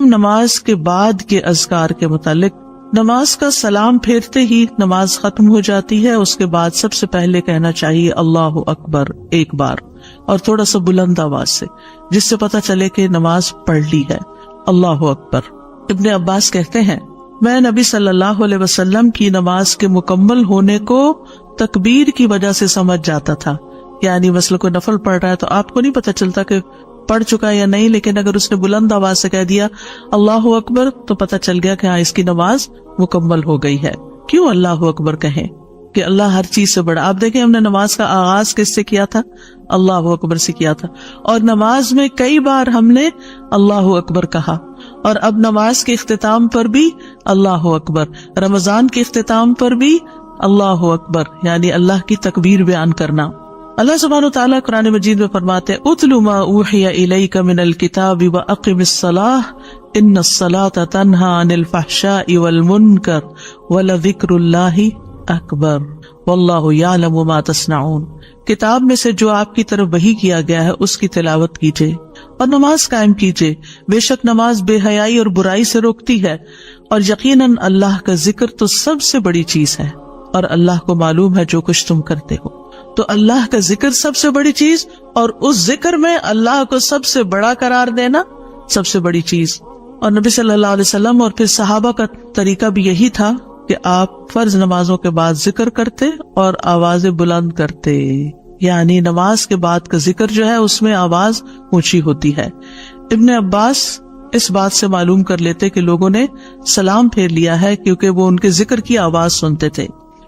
نماز کے بعد کے اذکار کے متعلق، نماز کا سلام پھیرتے ہی نماز ختم ہو جاتی ہے. اس کے بعد سب سے پہلے کہنا چاہیے اللہ اکبر ایک بار، اور تھوڑا سا بلند آواز سے، جس سے پتہ چلے کہ نماز پڑھ لی ہے. اللہ اکبر. ابن عباس کہتے ہیں میں نبی صلی اللہ علیہ وسلم کی نماز کے مکمل ہونے کو تکبیر کی وجہ سے سمجھ جاتا تھا. یعنی مثلا کوئی نفل پڑھ رہا ہے تو آپ کو نہیں پتہ چلتا کہ پڑھ چکا یا نہیں، لیکن اگر اس نے بلند آواز سے کہہ دیا اللہ اکبر تو پتہ چل گیا کہ ہاں اس کی نماز مکمل ہو گئی ہے. کیوں اللہ اکبر کہیں؟ کہ اللہ ہر چیز سے بڑا. آپ دیکھیں ہم نے نماز کا آغاز کس سے کیا تھا؟ اللہ اکبر سے کیا تھا، اور نماز میں کئی بار ہم نے اللہ اکبر کہا، اور اب نماز کے اختتام پر بھی اللہ اکبر، رمضان کے اختتام پر بھی اللہ اکبر، یعنی اللہ کی تکبیر بیان کرنا. اللہ سبحانہ وتعالیٰ قرآن مجید میں فرماتے ہیں اتل ما اوحی الیک من الکتاب واقم الصلاۃ ان الصلاۃ تنہی عن الفحشاء والمنکر ولذکر اللہ اکبر واللہ یعلم ما تصنعون. کتاب میں سے جو آپ کی طرف وحی کیا گیا ہے اس کی تلاوت کیجیے اور نماز قائم کیجیے، بے شک نماز بے حیائی اور برائی سے روکتی ہے، اور یقیناً اللہ کا ذکر تو سب سے بڑی چیز ہے، اور اللہ کو معلوم ہے جو کچھ تم کرتے ہو. تو اللہ کا ذکر سب سے بڑی چیز، اور اس ذکر میں اللہ کو سب سے بڑا قرار دینا سب سے بڑی چیز. اور نبی صلی اللہ علیہ وسلم اور پھر صحابہ کا طریقہ بھی یہی تھا کہ آپ فرض نمازوں کے بعد ذکر کرتے اور آوازیں بلند کرتے. یعنی نماز کے بعد کا ذکر جو ہے اس میں آواز اونچی ہوتی ہے. ابن عباس اس بات سے معلوم کر لیتے کہ لوگوں نے سلام پھیر لیا ہے کیونکہ وہ ان کے ذکر کی آواز سنتے تھے.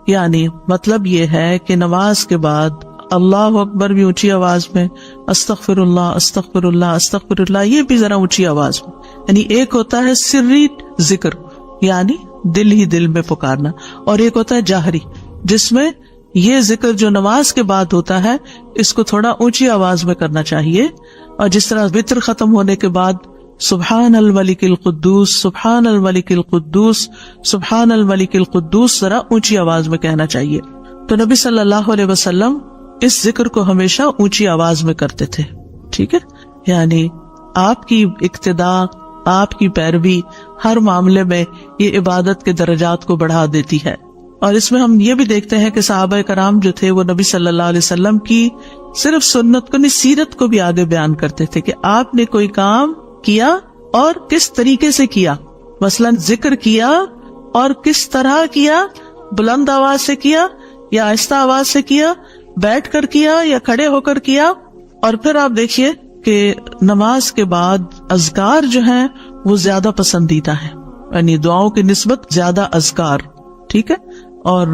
یعنی مطلب یہ ہے کہ نماز کے بعد اللہ اکبر بھی اونچی آواز میں، استغفر اللہ استغفر اللہ استغفر اللہ یہ بھی ذرا اونچی آواز میں. یعنی ایک ہوتا ہے سری ذکر یعنی دل ہی دل میں پکارنا، اور ایک ہوتا ہے جاہری جس میں یہ ذکر جو نماز کے بعد ہوتا ہے اس کو تھوڑا اونچی آواز میں کرنا چاہیے. اور جس طرح وتر ختم ہونے کے بعد سبحان الملک القدوس سبحان الملک القدوس سبحان الملک القدوس ذرا اونچی آواز میں کہنا چاہیے. تو نبی صلی اللہ علیہ وسلم اس ذکر کو ہمیشہ اونچی آواز میں کرتے تھے. ٹھیک ہے، یعنی آپ کی اقتداء، آپ کی پیروی ہر معاملے میں یہ عبادت کے درجات کو بڑھا دیتی ہے. اور اس میں ہم یہ بھی دیکھتے ہیں کہ صحابہ کرام جو تھے وہ نبی صلی اللہ علیہ وسلم کی صرف سنت کو نہیں، سیرت کو بھی آگے بیان کرتے تھے کہ آپ نے کوئی کام کیا اور کس طریقے سے کیا. مثلا ذکر کیا اور کس طرح کیا، بلند آواز سے کیا یا آہستہ آواز سے کیا، بیٹھ کر کیا یا کھڑے ہو کر کیا. اور پھر آپ دیکھیے کہ نماز کے بعد اذکار جو ہیں وہ زیادہ پسندیدہ ہیں، یعنی دعاؤں کی نسبت زیادہ اذکار. ٹھیک ہے، اور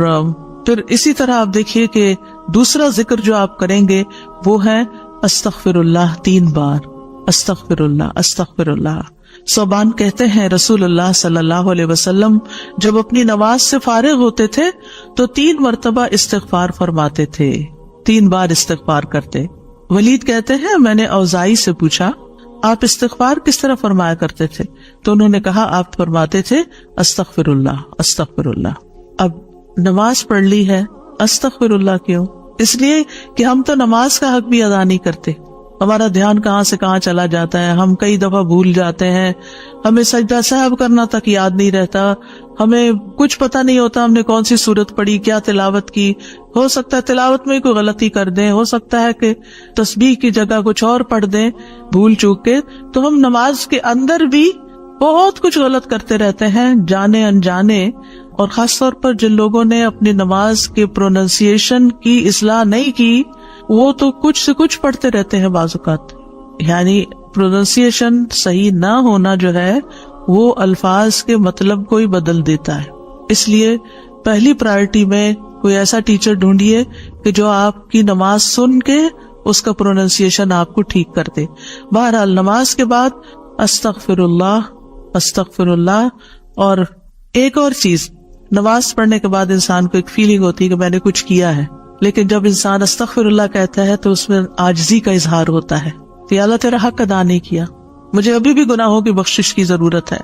پھر اسی طرح آپ دیکھیے کہ دوسرا ذکر جو آپ کریں گے وہ ہے استغفر اللہ 3 بار، استغفر اللہ استغفر اللہ. صوبان کہتے ہیں رسول اللہ صلی اللہ علیہ وسلم جب اپنی نماز سے فارغ ہوتے تھے تو 3 مرتبہ استغفار فرماتے تھے، 3 بار استغفار کرتے. ولید کہتے ہیں میں نے اوزائی سے پوچھا آپ استغفار کس طرح فرمایا کرتے تھے؟ تو انہوں نے کہا آپ فرماتے تھے استغفر اللہ استغفر اللہ. اب نماز پڑھ لی ہے، استغفر اللہ کیوں؟ اس لیے کہ ہم تو نماز کا حق بھی ادا نہیں کرتے. ہمارا دھیان کہاں سے کہاں چلا جاتا ہے، ہم کئی دفعہ بھول جاتے ہیں، ہمیں سجدہ سہو کرنا تک یاد نہیں رہتا، ہمیں کچھ پتہ نہیں ہوتا ہم نے کون سی سورت پڑھی، کیا تلاوت کی. ہو سکتا ہے تلاوت میں کوئی غلطی کر دیں، ہو سکتا ہے کہ تسبیح کی جگہ کچھ اور پڑھ دیں بھول چوک کے. تو ہم نماز کے اندر بھی بہت کچھ غلط کرتے رہتے ہیں جانے انجانے. اور خاص طور پر جن لوگوں نے اپنی نماز کے پروننسیشن کی اصلاح نہیں کی وہ تو کچھ سے کچھ پڑھتے رہتے ہیں بعض اوقات. یعنی پروننسیشن صحیح نہ ہونا جو ہے وہ الفاظ کے مطلب کو ہی بدل دیتا ہے. اس لیے پہلی پرائرٹی میں کوئی ایسا ٹیچر ڈھونڈیے کہ جو آپ کی نماز سن کے اس کا پروننسیشن آپ کو ٹھیک کر دے. بہرحال نماز کے بعد استغفر اللہ استغفر اللہ. اور ایک اور چیز، نماز پڑھنے کے بعد انسان کو ایک فیلنگ ہوتی ہے کہ میں نے کچھ کیا ہے، لیکن جب انسان استغفر اللہ کہتا ہے تو اس میں عاجزی کا اظہار ہوتا ہے کہ اللہ تیرا حق ادا نہیں کیا، مجھے ابھی بھی گناہوں کی بخشش کی ضرورت ہے.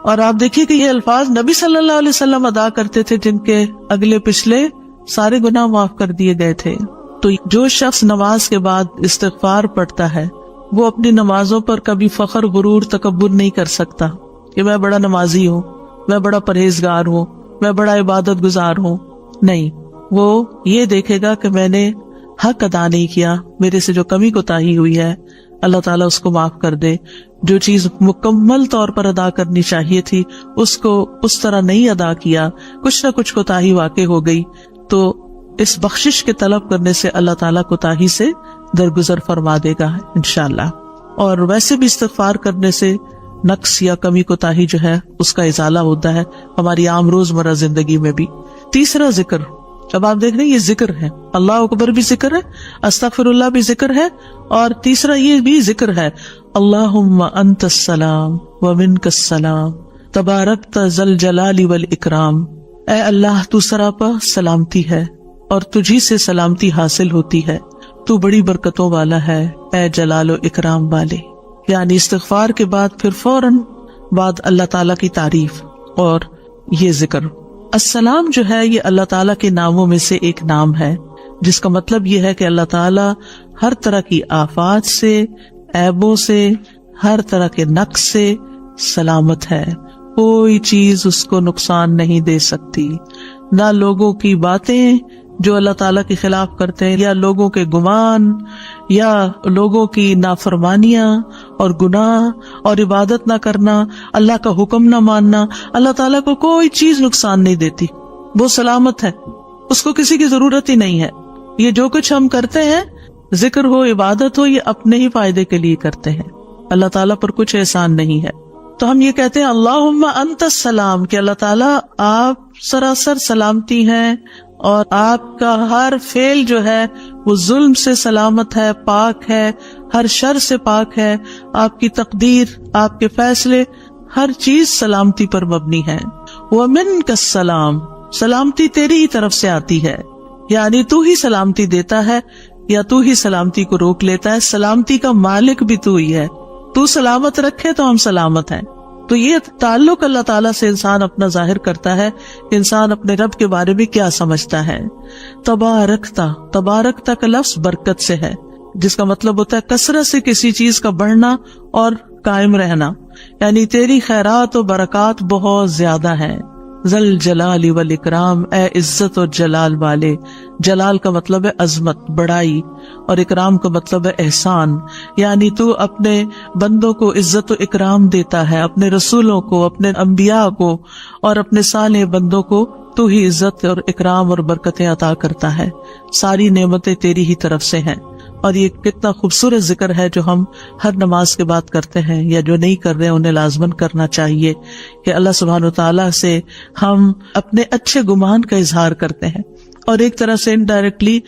اور آپ دیکھیے کہ یہ الفاظ نبی صلی اللہ علیہ وسلم ادا کرتے تھے جن کے اگلے پچھلے سارے گناہ معاف کر دیے گئے تھے. تو جو شخص نماز کے بعد استغفار پڑھتا ہے وہ اپنی نمازوں پر کبھی فخر غرور تکبر نہیں کر سکتا. کہ میں بڑا نمازی ہوں، میں بڑا پرہیزگار ہوں، میں بڑا عبادت گزار ہوں. نہیں، وہ یہ دیکھے گا کہ میں نے حق ادا نہیں کیا، میرے سے جو کمی کوتاہی ہوئی ہے اللہ تعالیٰ اس کو معاف کر دے. جو چیز مکمل طور پر ادا کرنی چاہیے تھی اس کو اس طرح نہیں ادا کیا، کچھ نہ کچھ کوتاہی واقع ہو گئی، تو اس بخشش کے طلب کرنے سے اللہ تعالیٰ کوتاہی سے درگزر فرما دے گا انشاءاللہ. اور ویسے بھی استغفار کرنے سے نقص یا کمی کوتاہی جو ہے اس کا ازالہ ہوتا ہے ہماری عام روزمرہ زندگی میں بھی. تیسرا ذکر، اب آپ دیکھ رہے ہیں یہ ذکر ہے، اللہ اکبر بھی ذکر ہے، استغفر اللہ بھی ذکر ہے، اور تیسرا یہ بھی ذکر ہے اللہم انت السلام ومنک السلام تبارکت ذی الجلال والاکرام. اے اللہ تو سراپا سلامتی ہے اور تجھی سے سلامتی حاصل ہوتی ہے، تو بڑی برکتوں والا ہے اے جلال و اکرام والے. یعنی استغفار کے بعد پھر فوراً بعد اللہ تعالیٰ کی تعریف اور یہ ذکر. السلام جو ہے یہ اللہ تعالیٰ کے ناموں میں سے ایک نام ہے، جس کا مطلب یہ ہے کہ اللہ تعالیٰ ہر طرح کی آفات سے، عیبوں سے، ہر طرح کے نقص سے سلامت ہے. کوئی چیز اس کو نقصان نہیں دے سکتی، نہ لوگوں کی باتیں جو اللہ تعالیٰ کے خلاف کرتے ہیں، یا لوگوں کے گمان، یا لوگوں کی نافرمانیاں اور گناہ اور عبادت نہ کرنا، اللہ کا حکم نہ ماننا. اللہ تعالیٰ کو کوئی چیز نقصان نہیں دیتی، وہ سلامت ہے، اس کو کسی کی ضرورت ہی نہیں ہے. یہ جو کچھ ہم کرتے ہیں، ذکر ہو، عبادت ہو، یہ اپنے ہی فائدے کے لیے کرتے ہیں، اللہ تعالیٰ پر کچھ احسان نہیں ہے. تو ہم یہ کہتے ہیں اللہم انت السلام، کہ اللہ تعالیٰ آپ سراسر سلامتی ہیں اور آپ کا ہر فعل جو ہے وہ ظلم سے سلامت ہے، پاک ہے، ہر شر سے پاک ہے. آپ کی تقدیر، آپ کے فیصلے، ہر چیز سلامتی پر مبنی ہے. ومنک السلام، سلامتی تیری ہی طرف سے آتی ہے، یعنی تو ہی سلامتی دیتا ہے یا تو ہی سلامتی کو روک لیتا ہے. سلامتی کا مالک بھی تو ہی ہے، تو سلامت رکھے تو ہم سلامت ہیں. تو یہ تعلق اللہ تعالیٰ سے انسان اپنا ظاہر کرتا ہے کہ انسان اپنے رب کے بارے میں کیا سمجھتا ہے. تبارکتا، تبارکتا کا لفظ برکت سے ہے، جس کا مطلب ہوتا ہے کثرت سے کسی چیز کا بڑھنا اور قائم رہنا، یعنی تیری خیرات و برکات بہت زیادہ ہیں. ذل جلال والاکرام، اے عزت اور جلال والے. جلال کا مطلب ہے عظمت، بڑائی، اور اکرام کا مطلب ہے احسان. یعنی تو اپنے بندوں کو عزت و اکرام دیتا ہے، اپنے رسولوں کو، اپنے انبیاء کو اور اپنے صالح بندوں کو تو ہی عزت اور اکرام اور برکتیں عطا کرتا ہے. ساری نعمتیں تیری ہی طرف سے ہیں. اور یہ کتنا خوبصورت ذکر ہے جو ہم ہر نماز کے بعد کرتے ہیں، یا جو نہیں کر رہے انہیں لازماً کرنا چاہیے، کہ اللہ سبحانہ وتعالیٰ سے ہم اپنے اچھے گمان کا اظہار کرتے ہیں اور ایک طرح سے انڈائریکٹلی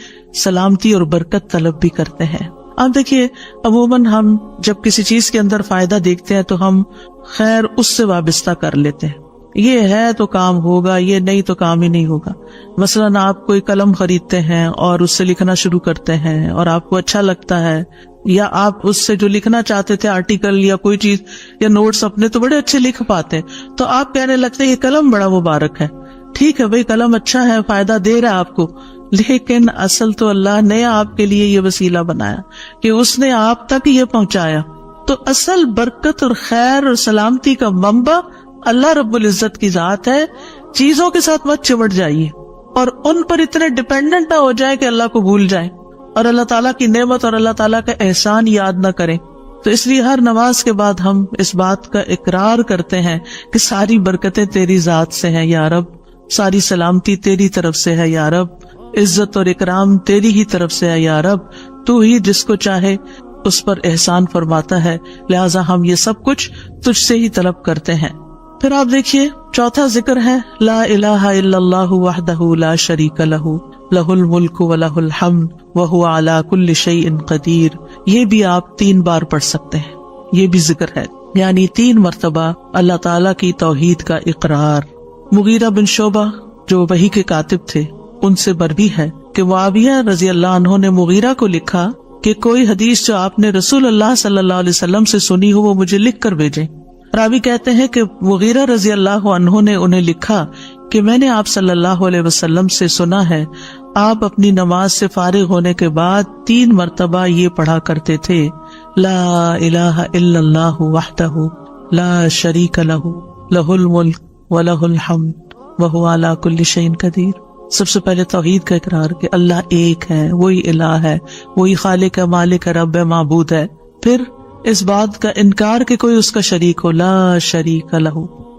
سلامتی اور برکت طلب بھی کرتے ہیں. اب دیکھیے، عموماً ہم جب کسی چیز کے اندر فائدہ دیکھتے ہیں تو ہم خیر اس سے وابستہ کر لیتے ہیں، یہ ہے تو کام ہوگا، یہ نہیں تو کام ہی نہیں ہوگا. مثلاً آپ کوئی قلم خریدتے ہیں اور اس سے لکھنا شروع کرتے ہیں اور آپ کو اچھا لگتا ہے، یا آپ اس سے جو لکھنا چاہتے تھے آرٹیکل یا کوئی چیز یا نوٹس اپنے تو بڑے اچھے لکھ پاتے ہیں، تو آپ کہنے لگتے ہیں یہ قلم بڑا مبارک ہے. ٹھیک ہے بھائی، قلم اچھا ہے، فائدہ دے رہا ہے آپ کو، لیکن اصل تو اللہ نے آپ کے لیے یہ وسیلہ بنایا کہ اس نے آپ تک یہ پہنچایا. تو اصل برکت اور خیر اور سلامتی کا منبع اللہ رب العزت کی ذات ہے. چیزوں کے ساتھ مت چمٹ جائیے اور ان پر اتنے ڈیپینڈنٹ نہ ہو جائے کہ اللہ کو بھول جائیں اور اللہ تعالیٰ کی نعمت اور اللہ تعالیٰ کا احسان یاد نہ کریں. تو اس لیے ہر نماز کے بعد ہم اس بات کا اقرار کرتے ہیں کہ ساری برکتیں تیری ذات سے ہیں یا رب، ساری سلامتی تیری طرف سے ہے یا رب، عزت اور اکرام تیری ہی طرف سے ہے یا رب. تو ہی جس کو چاہے اس پر احسان فرماتا ہے، لہٰذا ہم یہ سب کچھ تجھ سے ہی طلب کرتے ہیں. پھر آپ دیکھیے چوتھا ذکر ہے لا الہ الا اللہ وحدہ لا شریک لہ لہ الملک ولہ الحمد وہو علی کل شیء قدیر. یہ بھی آپ 3 بار پڑھ سکتے ہیں، یہ بھی ذکر ہے، یعنی 3 مرتبہ اللہ تعالیٰ کی توحید کا اقرار. مغیرہ بن شعبہ جو وحی کے کاتب تھے ان سے مروی ہے کہ معاویہ رضی اللہ عنہ نے مغیرہ کو لکھا کہ کوئی حدیث جو آپ نے رسول اللہ صلی اللہ علیہ وسلم سے سنی ہو وہ مجھے لکھ کر بھیجیں. راوی کہتے ہیں کہ مغیرہ رضی اللہ عنہ نے انہیں لکھا کہ میں نے آپ صلی اللہ علیہ وسلم سے سنا ہے آپ اپنی نماز سے فارغ ہونے کے بعد 3 مرتبہ یہ پڑھا کرتے تھے لا الہ الا اللہ وحدہ لا شریک لہ لہ الملک ولہ الحمد وہو علی کل شیء قدیر۔ سب سے پہلے توحید کا اقرار کہ اللہ ایک ہے، وہی الہ ہے، وہی خالق ہے، مالک ہے، رب ہے، معبود ہے۔ پھر اس بات کا انکار کہ کوئی اس کا شریک ہو، لا شریک لہ،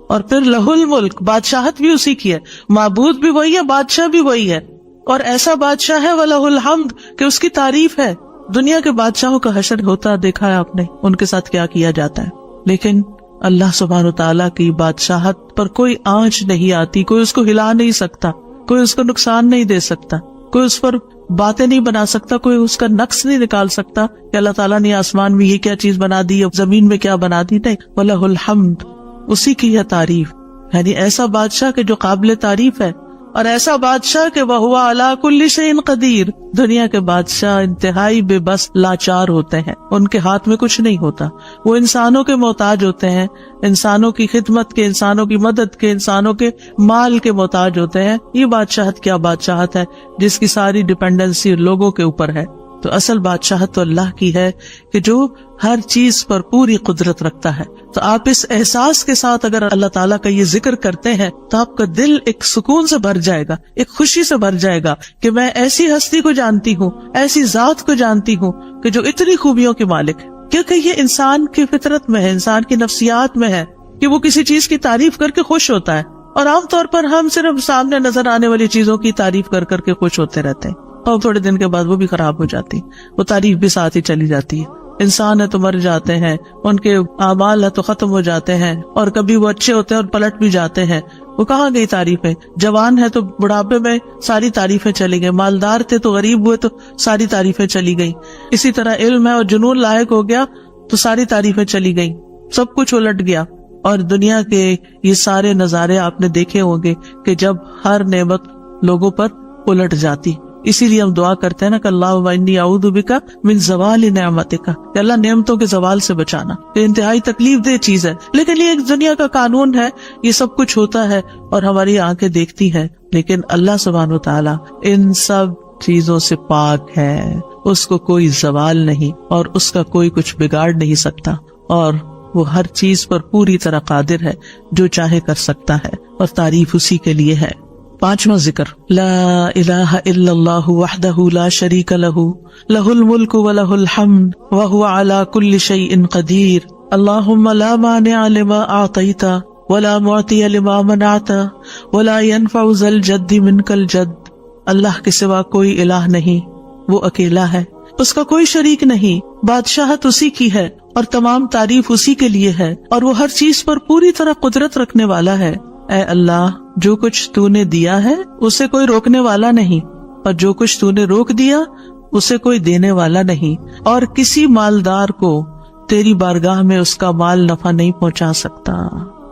اور پھر لہ الملک، بادشاہت بھی اسی کی ہے، معبود بھی وہی ہے، بادشاہ بھی وہی ہے، اور ایسا بادشاہ ہے وَلَهُ الْحَمْدُ کہ اس کی تعریف ہے۔ دنیا کے بادشاہوں کا حشر ہوتا دیکھا ہے آپ نے، ان کے ساتھ کیا کیا جاتا ہے، لیکن اللہ سبحانہ وتعالیٰ کی بادشاہت پر کوئی آنچ نہیں آتی، کوئی اس کو ہلا نہیں سکتا، کوئی اس کو نقصان نہیں دے سکتا، کوئی اس پر باتیں نہیں بنا سکتا، کوئی اس کا نقص نہیں نکال سکتا کہ اللہ تعالیٰ نے آسمان میں یہ کیا چیز بنا دی، زمین میں کیا بنا دی، نہیں، وَلَهُ الْحَمْدُ، اسی کی ہے تعریف، یعنی ایسا بادشاہ کہ جو قابل تعریف ہے، اور ایسا بادشاہ کہ وَهُوَ عَلَى كُلِّ شَيْءٍ قَدِيرٌ۔ دنیا کے بادشاہ انتہائی بے بس لاچار ہوتے ہیں، ان کے ہاتھ میں کچھ نہیں ہوتا، وہ انسانوں کے محتاج ہوتے ہیں، انسانوں کی خدمت کے، انسانوں کی مدد کے، انسانوں کے مال کے محتاج ہوتے ہیں۔ یہ بادشاہت کیا بادشاہت ہے جس کی ساری ڈیپینڈنسی لوگوں کے اوپر ہے؟ تو اصل بادشاہت تو اللہ کی ہے کہ جو ہر چیز پر پوری قدرت رکھتا ہے۔ تو آپ اس احساس کے ساتھ اگر اللہ تعالیٰ کا یہ ذکر کرتے ہیں تو آپ کا دل ایک سکون سے بھر جائے گا، ایک خوشی سے بھر جائے گا کہ میں ایسی ہستی کو جانتی ہوں، ایسی ذات کو جانتی ہوں کہ جو اتنی خوبیوں کی مالک ہے، کیونکہ یہ انسان کی فطرت میں ہے، انسان کی نفسیات میں ہے کہ وہ کسی چیز کی تعریف کر کے خوش ہوتا ہے، اور عام طور پر ہم صرف سامنے نظر آنے والی چیزوں کی تعریف کر کر کے خوش ہوتے رہتے ہیں، اور تھوڑے دن کے بعد وہ بھی خراب ہو جاتی، وہ تعریف بھی ساتھ ہی چلی جاتی ہے۔ انسان ہے تو مر جاتے ہیں، ان کے اعمال ہے تو ختم ہو جاتے ہیں، اور کبھی وہ اچھے ہوتے ہیں اور پلٹ بھی جاتے ہیں، وہ کہاں گئی تعریفیں؟ جوان ہے تو بڑھاپے میں ساری تعریفیں چلی گئی، مالدار تھے تو غریب ہوئے تو ساری تعریفیں چلی گئی، اسی طرح علم ہے اور جنون لاحق ہو گیا تو ساری تعریفیں چلی گئی، سب کچھ الٹ گیا۔ اور دنیا کے یہ سارے نظارے آپ نے دیکھے ہوں گے کہ جب ہر نعمت لوگوں پر الٹ جاتی، اسی لیے ہم دعا کرتے ہیں نا کہ اللہم انی اعوذ بک من زوال نعمتک، کہ اللہ نعمتوں کے زوال سے بچانا، یہ انتہائی تکلیف دہ چیز ہے، لیکن یہ ایک دنیا کا قانون ہے، یہ سب کچھ ہوتا ہے اور ہماری آنکھیں دیکھتی ہیں، لیکن اللہ سبحانہ وتعالی ان سب چیزوں سے پاک ہے، اس کو کوئی زوال نہیں اور اس کا کوئی کچھ بگاڑ نہیں سکتا، اور وہ ہر چیز پر پوری طرح قادر ہے، جو چاہے کر سکتا ہے، اور تعریف اسی کے لیے ہے۔ پانچواں ذکر، لا الہ الا اللہ وحدہ لا شریک لہ لہ الملک ولہ الحمد وہو علی کل شیء قدیر، اللہم لا مانع لما اعطیت ولا معطی لما منعت ولا ينفع ذا الجد منک الجد۔ اللہ کے سوا کوئی الہ نہیں، وہ اکیلا ہے، اس کا کوئی شریک نہیں، بادشاہت اسی کی ہے اور تمام تعریف اسی کے لیے ہے، اور وہ ہر چیز پر پوری طرح قدرت رکھنے والا ہے۔ اے اللہ، جو کچھ تو نے دیا ہے اسے کوئی روکنے والا نہیں، اور جو کچھ تو نے روک دیا اسے کوئی دینے والا نہیں، اور کسی مالدار کو تیری بارگاہ میں اس کا مال نفع نہیں پہنچا سکتا۔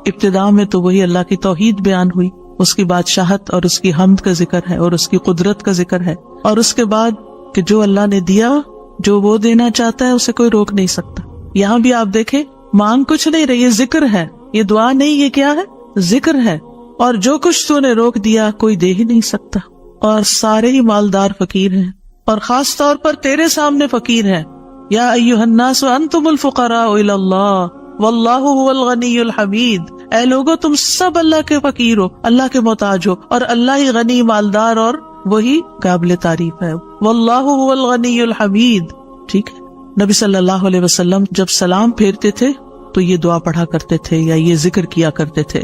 ابتدا میں تو وہی اللہ کی توحید بیان ہوئی، اس کی بادشاہت اور اس کی حمد کا ذکر ہے اور اس کی قدرت کا ذکر ہے، اور اس کے بعد کہ جو اللہ نے دیا، جو وہ دینا چاہتا ہے اسے کوئی روک نہیں سکتا۔ یہاں بھی آپ دیکھیں، مانگ کچھ نہیں رہی، یہ ذکر ہے، یہ دعا نہیں، یہ کیا ہے؟ ذکر ہے، اور جو کچھ تو نے روک دیا کوئی دے ہی نہیں سکتا، اور سارے ہی مالدار فقیر ہیں، اور خاص طور پر تیرے سامنے فقیر ہیں۔ یا ایھا الناس انتم الفقراء الی اللہ واللہ هو الغنی الحمید، اے لوگو تم سب اللہ کے فقیر ہو، اللہ کے محتاج ہو، اور اللہ ہی غنی، مالدار اور وہی قابل تعریف ہے، واللہ هو الغنی الحمید۔ ٹھیک ہے، نبی صلی اللہ علیہ وسلم جب سلام پھیرتے تھے تو یہ دعا پڑھا کرتے تھے یا یہ ذکر کیا کرتے تھے،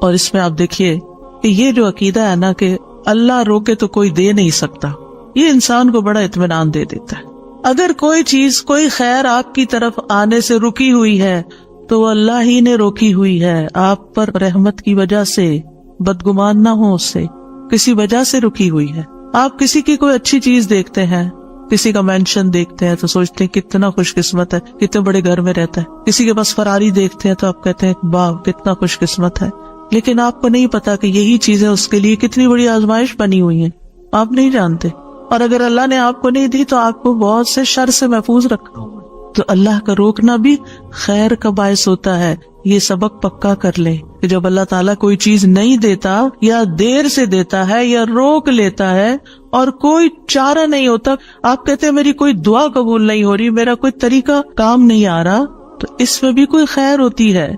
اور اس میں آپ دیکھیے کہ یہ جو عقیدہ ہے نا کہ اللہ روکے تو کوئی دے نہیں سکتا، یہ انسان کو بڑا اطمینان دے دیتا ہے۔ اگر کوئی چیز، کوئی خیر آپ کی طرف آنے سے رکی ہوئی ہے تو وہ اللہ ہی نے روکی ہوئی ہے، آپ پر رحمت کی وجہ سے، بدگمان نہ ہو اس سے، کسی وجہ سے رکی ہوئی ہے۔ آپ کسی کی کوئی اچھی چیز دیکھتے ہیں، کسی کا مینشن دیکھتے ہیں تو سوچتے ہیں کتنا خوش قسمت ہے، کتنے بڑے گھر میں رہتا ہے، کسی کے پاس فراری دیکھتے ہیں تو آپ کہتے ہیں واہ کتنا خوش قسمت ہے، لیکن آپ کو نہیں پتا کہ یہی چیزیں اس کے لیے کتنی بڑی آزمائش بنی ہوئی ہیں، آپ نہیں جانتے، اور اگر اللہ نے آپ کو نہیں دی تو آپ کو بہت سے شر سے محفوظ رکھا۔ تو اللہ کا روکنا بھی خیر کا باعث ہوتا ہے۔ یہ سبق پکا کر لیں کہ جب اللہ تعالیٰ کوئی چیز نہیں دیتا یا دیر سے دیتا ہے یا روک لیتا ہے اور کوئی چارہ نہیں ہوتا، آپ کہتے ہیں میری کوئی دعا قبول نہیں ہو رہی، میرا کوئی طریقہ کام نہیں آ رہا، تو اس میں بھی کوئی خیر ہوتی ہے،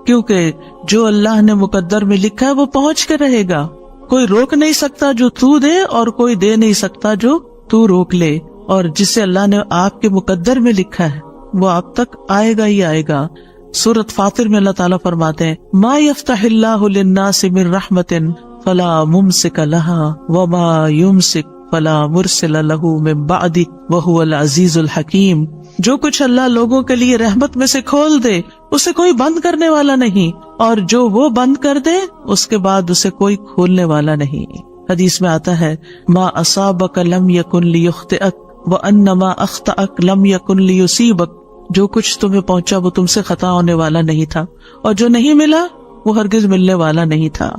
کیونکہ جو اللہ نے مقدر میں لکھا ہے وہ پہنچ کے رہے گا. کوئی روک نہیں سکتا جو تو دے، اور کوئی دے نہیں سکتا جو تو روک لے. اور جسے اللہ نے آپ کے مقدر میں لکھا ہے وہ آپ تک آئے گا ہی آئے گا. سورۃ فاطر میں اللہ تعالیٰ فرماتے ہیں ما یفتح اللہ للناس من رحمت فلا ممسک لها وما یمسک فلا مرسل له من بعدہ وہو العزیز الحکیم. جو کچھ اللہ لوگوں کے لیے رحمت میں سے کھول دے اسے کوئی بند کرنے والا نہیں، اور جو وہ بند کر دے اس کے بعد اسے کوئی کھولنے والا نہیں. حدیث میں آتا ہے ما اصابک لم یکن لیخطئک وان ما اخطأک لم یکن لیصیبک. جو کچھ تمہیں پہنچا وہ تم سے خطا ہونے والا نہیں تھا، اور جو نہیں ملا وہ ہرگز ملنے والا نہیں تھا.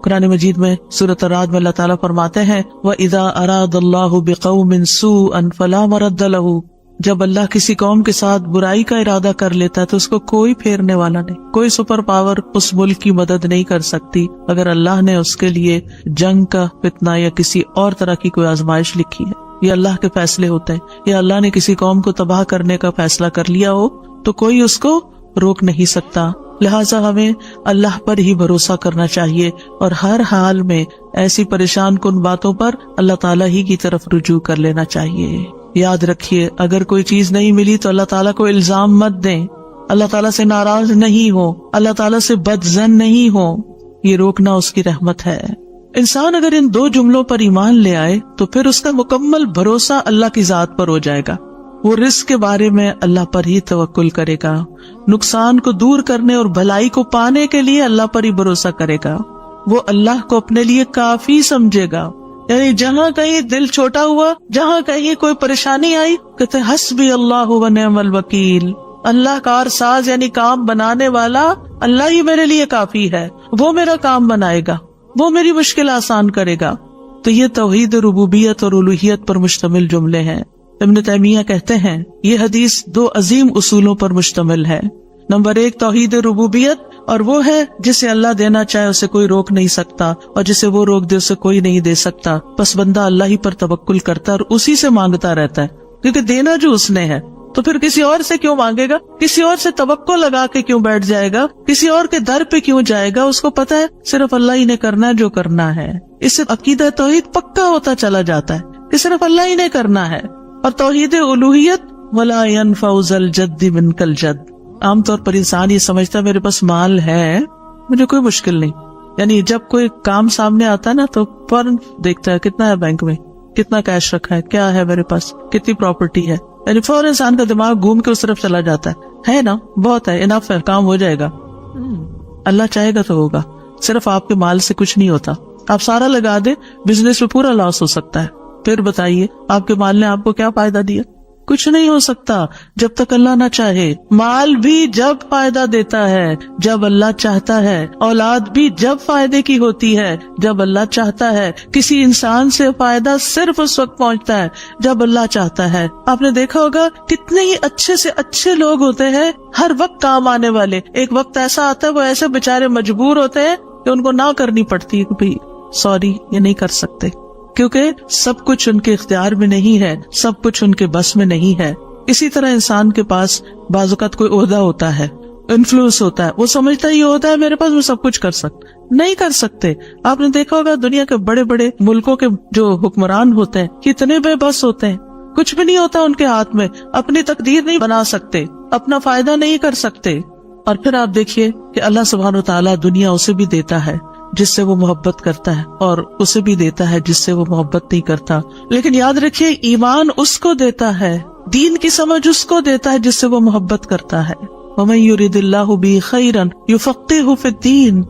قرآن مجید میں سورۃ الرعد میں اللہ تعالیٰ فرماتے ہیں وَإِذَا أَرَادَ اللَّهُ بِقَوْمٍ سُوءًا فَلَا مَرَدَّ لَهُ. جب اللہ کسی قوم کے ساتھ برائی کا ارادہ کر لیتا ہے تو اس کو کوئی پھیرنے والا نہیں. کوئی سپر پاور اس ملک کی مدد نہیں کر سکتی اگر اللہ نے اس کے لیے جنگ کا فتنہ یا کسی اور طرح کی کوئی آزمائش لکھی ہے. یہ اللہ کے فیصلے ہوتے ہیں. یا اللہ نے کسی قوم کو تباہ کرنے کا فیصلہ کر لیا ہو تو کوئی اس کو روک نہیں سکتا. لہٰذا ہمیں اللہ پر ہی بھروسہ کرنا چاہیے، اور ہر حال میں ایسی پریشان کن باتوں پر اللہ تعالیٰ ہی کی طرف رجوع کر لینا چاہیے. یاد رکھیے اگر کوئی چیز نہیں ملی تو اللہ تعالیٰ کو الزام مت دیں. اللہ تعالیٰ سے ناراض نہیں ہو، اللہ تعالیٰ سے بدظن نہیں ہو. یہ روکنا اس کی رحمت ہے. انسان اگر ان دو جملوں پر ایمان لے آئے تو پھر اس کا مکمل بھروسہ اللہ کی ذات پر ہو جائے گا. وہ رزق کے بارے میں اللہ پر ہی توکل کرے گا، نقصان کو دور کرنے اور بھلائی کو پانے کے لیے اللہ پر ہی بھروسہ کرے گا. وہ اللہ کو اپنے لیے کافی سمجھے گا. یعنی جہاں کہیں دل چھوٹا ہوا، جہاں کہیں کوئی پریشانی آئی، کہتے حسبی اللہ و نعم الوکیل. اللہ کار ساز یعنی کام بنانے والا اللہ ہی میرے لیے کافی ہے. وہ میرا کام بنائے گا، وہ میری مشکل آسان کرے گا. تو یہ توحید ربوبیت اور الوہیت پر مشتمل جملے ہیں. ابن تیمیہ کہتے ہیں یہ حدیث دو عظیم اصولوں پر مشتمل ہے. نمبر 1 توحید ربوبیت، اور وہ ہے جسے اللہ دینا چاہے اسے کوئی روک نہیں سکتا، اور جسے وہ روک دے اسے کوئی نہیں دے سکتا. بس بندہ اللہ ہی پر توکل کرتا ہے اور اسی سے مانگتا رہتا ہے، کیونکہ دینا جو اس نے ہے تو پھر کسی اور سے کیوں مانگے گا، کسی اور سے توقع لگا کے کیوں بیٹھ جائے گا، کسی اور کے در پہ کیوں جائے گا. اس کو پتا ہے صرف اللہ ہی نے کرنا ہے جو کرنا ہے. اس سے عقیدہ توحید پکا ہوتا چلا جاتا ہے کہ صرف اللہ ہی نے کرنا ہے. اور توحید الوہیت ولا ينفع ذا الجد منک الجد. عام طور پر انسان یہ سمجھتا ہے میرے پاس مال ہے مجھے کوئی مشکل نہیں. یعنی جب کوئی کام سامنے آتا ہے نا تو فوراً دیکھتا ہے کتنا ہے بینک میں، کتنا کیش رکھا ہے، کیا ہے میرے پاس، کتنی پراپرٹی ہے. یعنی فوراً انسان کا دماغ گھوم کے اس طرف چلا جاتا ہے نا بہت ہے، انف ہے، کام ہو جائے گا. اللہ چاہے گا تو ہوگا. صرف آپ کے مال سے کچھ نہیں ہوتا. آپ سارا لگا دیں بزنس میں پورا لاس ہو سکتا ہے. پھر بتائیے آپ کے مال نے آپ کو کیا فائدہ دیا؟ کچھ نہیں ہو سکتا جب تک اللہ نہ چاہے. مال بھی جب فائدہ دیتا ہے جب اللہ چاہتا ہے، اولاد بھی جب فائدے کی ہوتی ہے جب اللہ چاہتا ہے. کسی انسان سے فائدہ صرف اس وقت پہنچتا ہے جب اللہ چاہتا ہے. آپ نے دیکھا ہوگا کتنے ہی اچھے سے اچھے لوگ ہوتے ہیں ہر وقت کام آنے والے. ایک وقت ایسا آتا ہے وہ ایسے بےچارے مجبور ہوتے ہیں کہ ان کو نہ کرنی پڑتی ہے کہ بھائی سوری یہ نہیں کر سکتے، کیونکہ سب کچھ ان کے اختیار میں نہیں ہے، سب کچھ ان کے بس میں نہیں ہے. اسی طرح انسان کے پاس بعض اوقات کوئی عہدہ ہوتا ہے، انفلوئنس ہوتا ہے، وہ سمجھتا ہے یہ ہوتا ہے میرے پاس میں سب کچھ کر سکتا. نہیں کر سکتے. آپ نے دیکھا ہوگا دنیا کے بڑے بڑے ملکوں کے جو حکمران ہوتے ہیں کتنے بے بس ہوتے ہیں. کچھ بھی نہیں ہوتا ان کے ہاتھ میں، اپنی تقدیر نہیں بنا سکتے، اپنا فائدہ نہیں کر سکتے. اور پھر آپ دیکھیے کہ اللہ سبحانہ وتعالیٰ دنیا اسے بھی دیتا ہے جس سے وہ محبت کرتا ہے، اور اسے بھی دیتا ہے جس سے وہ محبت نہیں کرتا. لیکن یاد رکھیے ایمان اس کو دیتا ہے، دین کی سمجھ اس کو دیتا ہے جس سے وہ محبت کرتا ہے. وَمَن يُرِدِ اللَّهُ بِهِ خَيْرًا يُفَقِّهُ فِي الدِّينِ.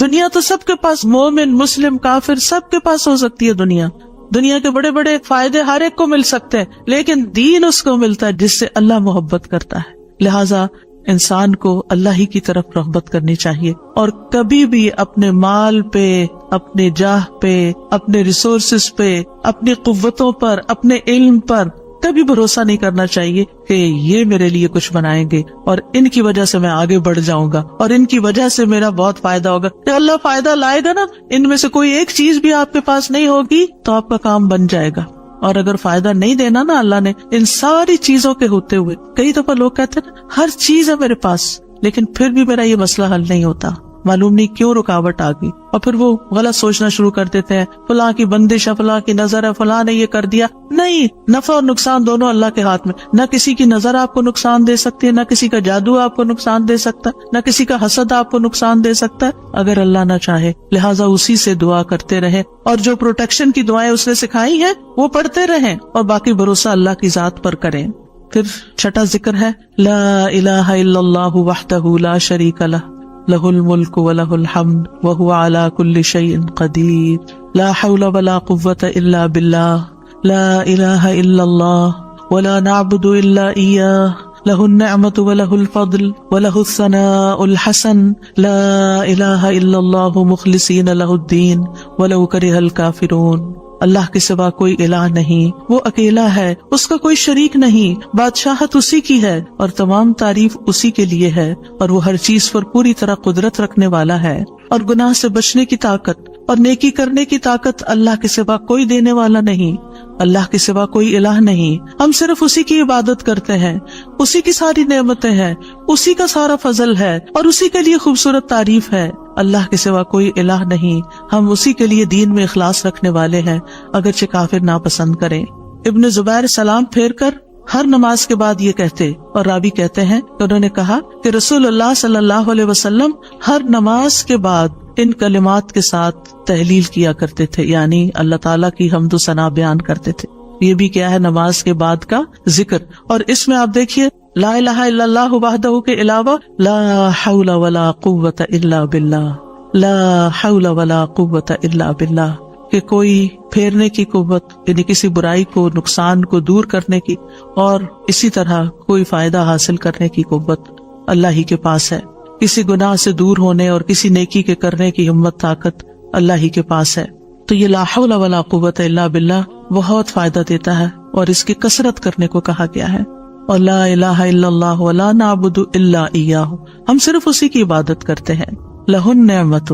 دنیا تو سب کے پاس، مومن مسلم کافر سب کے پاس ہو سکتی ہے. دنیا کے بڑے بڑے فائدے ہر ایک کو مل سکتے ہیں، لیکن دین اس کو ملتا ہے جس سے اللہ محبت کرتا ہے. لہٰذا انسان کو اللہ ہی کی طرف رغبت کرنی چاہیے، اور کبھی بھی اپنے مال پہ، اپنے جاہ پہ، اپنے ریسورسز پہ، اپنی قوتوں پر، اپنے علم پر کبھی بھروسہ نہیں کرنا چاہیے کہ یہ میرے لیے کچھ بنائیں گے اور ان کی وجہ سے میں آگے بڑھ جاؤں گا اور ان کی وجہ سے میرا بہت فائدہ ہوگا. کہ اللہ فائدہ لائے گا نا، ان میں سے کوئی ایک چیز بھی آپ کے پاس نہیں ہوگی تو آپ کا کام بن جائے گا. اور اگر فائدہ نہیں دینا نا اللہ نے ان ساری چیزوں کے ہوتے ہوئے، کئی دفعہ لوگ کہتے ہیں ہر چیز ہے میرے پاس لیکن پھر بھی میرا یہ مسئلہ حل نہیں ہوتا، معلوم نہیں کیوں رکاوٹ آ گئی، اور پھر وہ غلط سوچنا شروع کر دیتے ہیں، فلاں کی بندش ہے، فلاں کی نظر ہے، فلاں نے یہ کر دیا. نہیں، نفع اور نقصان دونوں اللہ کے ہاتھ میں. نہ کسی کی نظر آپ کو نقصان دے سکتی ہے، نہ کسی کا جادو آپ کو نقصان دے سکتا ہے، نہ کسی کا حسد آپ کو نقصان دے سکتا ہے اگر اللہ نہ چاہے. لہٰذا اسی سے دعا کرتے رہیں، اور جو پروٹیکشن کی دعائیں اس نے سکھائی ہیں وہ پڑھتے رہیں، اور باقی بھروسہ اللہ کی ذات پر کریں. پھر چھٹا ذکر ہے لا الہ الا اللہ وحدہ لا شریک لہ لہ الملک ولہ الحمد وہو علی کل شیء قدیر لا حول ولا قوة الا باللہ لا الہ الا اللہ ولا نعبد الا ایاہ لہ النعمت ولہ الفضل ولہ الثناء الحسن لا الہ الا اللہ مخلصین لہ الدین ولو کرہ الکافرون. اللہ کے سوا کوئی الہ نہیں، وہ اکیلا ہے، اس کا کوئی شریک نہیں، بادشاہت اسی کی ہے اور تمام تعریف اسی کے لیے ہے، اور وہ ہر چیز پر پوری طرح قدرت رکھنے والا ہے. اور گناہ سے بچنے کی طاقت اور نیکی کرنے کی طاقت اللہ کے سوا کوئی دینے والا نہیں، اللہ کے سوا کوئی الہ نہیں. ہم صرف اسی کی عبادت کرتے ہیں، اسی کی ساری نعمتیں ہیں، اسی کا سارا فضل ہے، اور اسی کے لیے خوبصورت تعریف ہے. اللہ کے سوا کوئی الہ نہیں، ہم اسی کے لیے دین میں اخلاص رکھنے والے ہیں اگرچہ کافر ناپسند کریں. ابن زبیر سلام پھیر کر ہر نماز کے بعد یہ کہتے، اور راوی کہتے ہیں کہ انہوں نے کہا کہ رسول اللہ صلی اللہ علیہ وسلم ہر نماز کے بعد ان کلمات کے ساتھ تحلیل کیا کرتے تھے، یعنی اللہ تعالیٰ کی حمد و ثنا بیان کرتے تھے. یہ بھی کیا ہے نماز کے بعد کا ذکر. اور اس میں آپ دیکھیے لا الہ الا اللہ وحدہ کے علاوہ لا حول ولا قوة الا باللہ، لا حول ولا قوة الا باللہ، کہ کوئی پھیرنے کی قوت یعنی کسی برائی کو نقصان کو دور کرنے کی، اور اسی طرح کوئی فائدہ حاصل کرنے کی قوت اللہ ہی کے پاس ہے. کسی گناہ سے دور ہونے اور کسی نیکی کے کرنے کی ہمت طاقت اللہ ہی کے پاس ہے. تو یہ لا حول ولا قوت الا باللہ بہت فائدہ دیتا ہے، اور اس کی کثرت کرنے کو کہا گیا ہے. اور لا الہ الا اللہ ولا نعبد الا ایاہ، ہم صرف اسی کی عبادت کرتے ہیں. لہ النعمت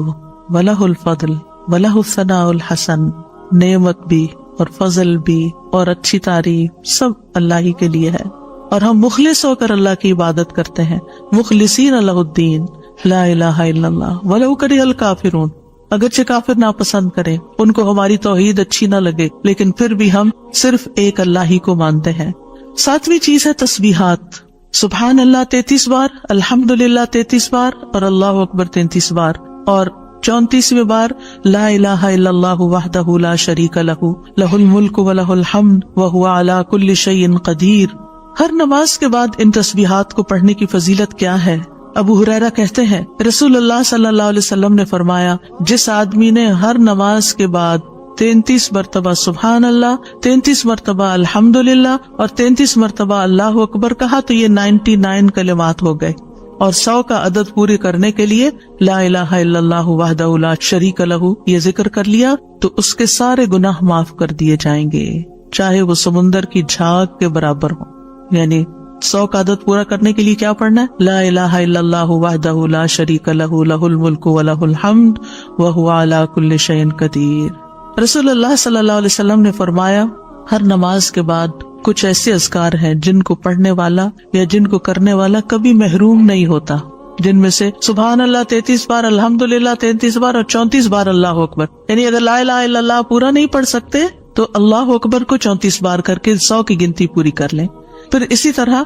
ولہ الفضل ولہ الثناء الحسن، نعمت بھی اور فضل بھی اور اچھی تعریف سب اللہ ہی کے لیے ہے، اور ہم مخلص ہو کر اللہ کی عبادت کرتے ہیں. مخلصین لہ الدین لا الہ الا اللہ ولو کرہ الکافرون، اگرچہ کافر ناپسند کریں، ان کو ہماری توحید اچھی نہ لگے، لیکن پھر بھی ہم صرف ایک اللہ ہی کو مانتے ہیں. ساتویں چیز ہے تسبیحات. سبحان اللہ 33 بار، الحمدللہ 33 بار، اور اللہ اکبر 33 بار، اور 34ویں بار لا الہ الا اللہ وحدہ لا شریک لہ لہ الملک ولہ الحمد وہو علی کل شیء قدیر. ہر نماز کے بعد ان تسبیحات کو پڑھنے کی فضیلت کیا ہے؟ ابو ہریرہ کہتے ہیں رسول اللہ صلی اللہ علیہ وسلم نے فرمایا، جس آدمی نے ہر نماز کے بعد 33 مرتبہ سبحان اللہ، 33 مرتبہ الحمدللہ اور 33 مرتبہ اللہ اکبر کہا تو یہ 99 کلمات ہو گئے. اور 100 کا عدد پورے کرنے کے لیے لا الہ الا اللہ وحدہ لا شریک لہ یہ ذکر کر لیا تو اس کے سارے گناہ معاف کر دیے جائیں گے، چاہے وہ سمندر کی جھاگ کے برابر ہو. یعنی 100 کا عدد پورا کرنے کے لیے کیا پڑھنا ہے؟ لا الہ الا اللہ وحدہ لا شریک لہ لہ الملک ولہ الحمد وہو علی کل شیء قدیر. رسول اللہ صلی اللہ علیہ وسلم نے فرمایا ہر نماز کے بعد کچھ ایسے اذکار ہیں جن کو پڑھنے والا یا جن کو کرنے والا کبھی محروم نہیں ہوتا، جن میں سے سبحان اللہ 33 بار، الحمدللہ 33 بار اور 34 بار اللہ اکبر. یعنی اگر لا الہ الا اللہ پورا نہیں پڑھ سکتے تو اللہ اکبر کو 34 بار کر کے 100 کی گنتی پوری کر لیں. پھر اسی طرح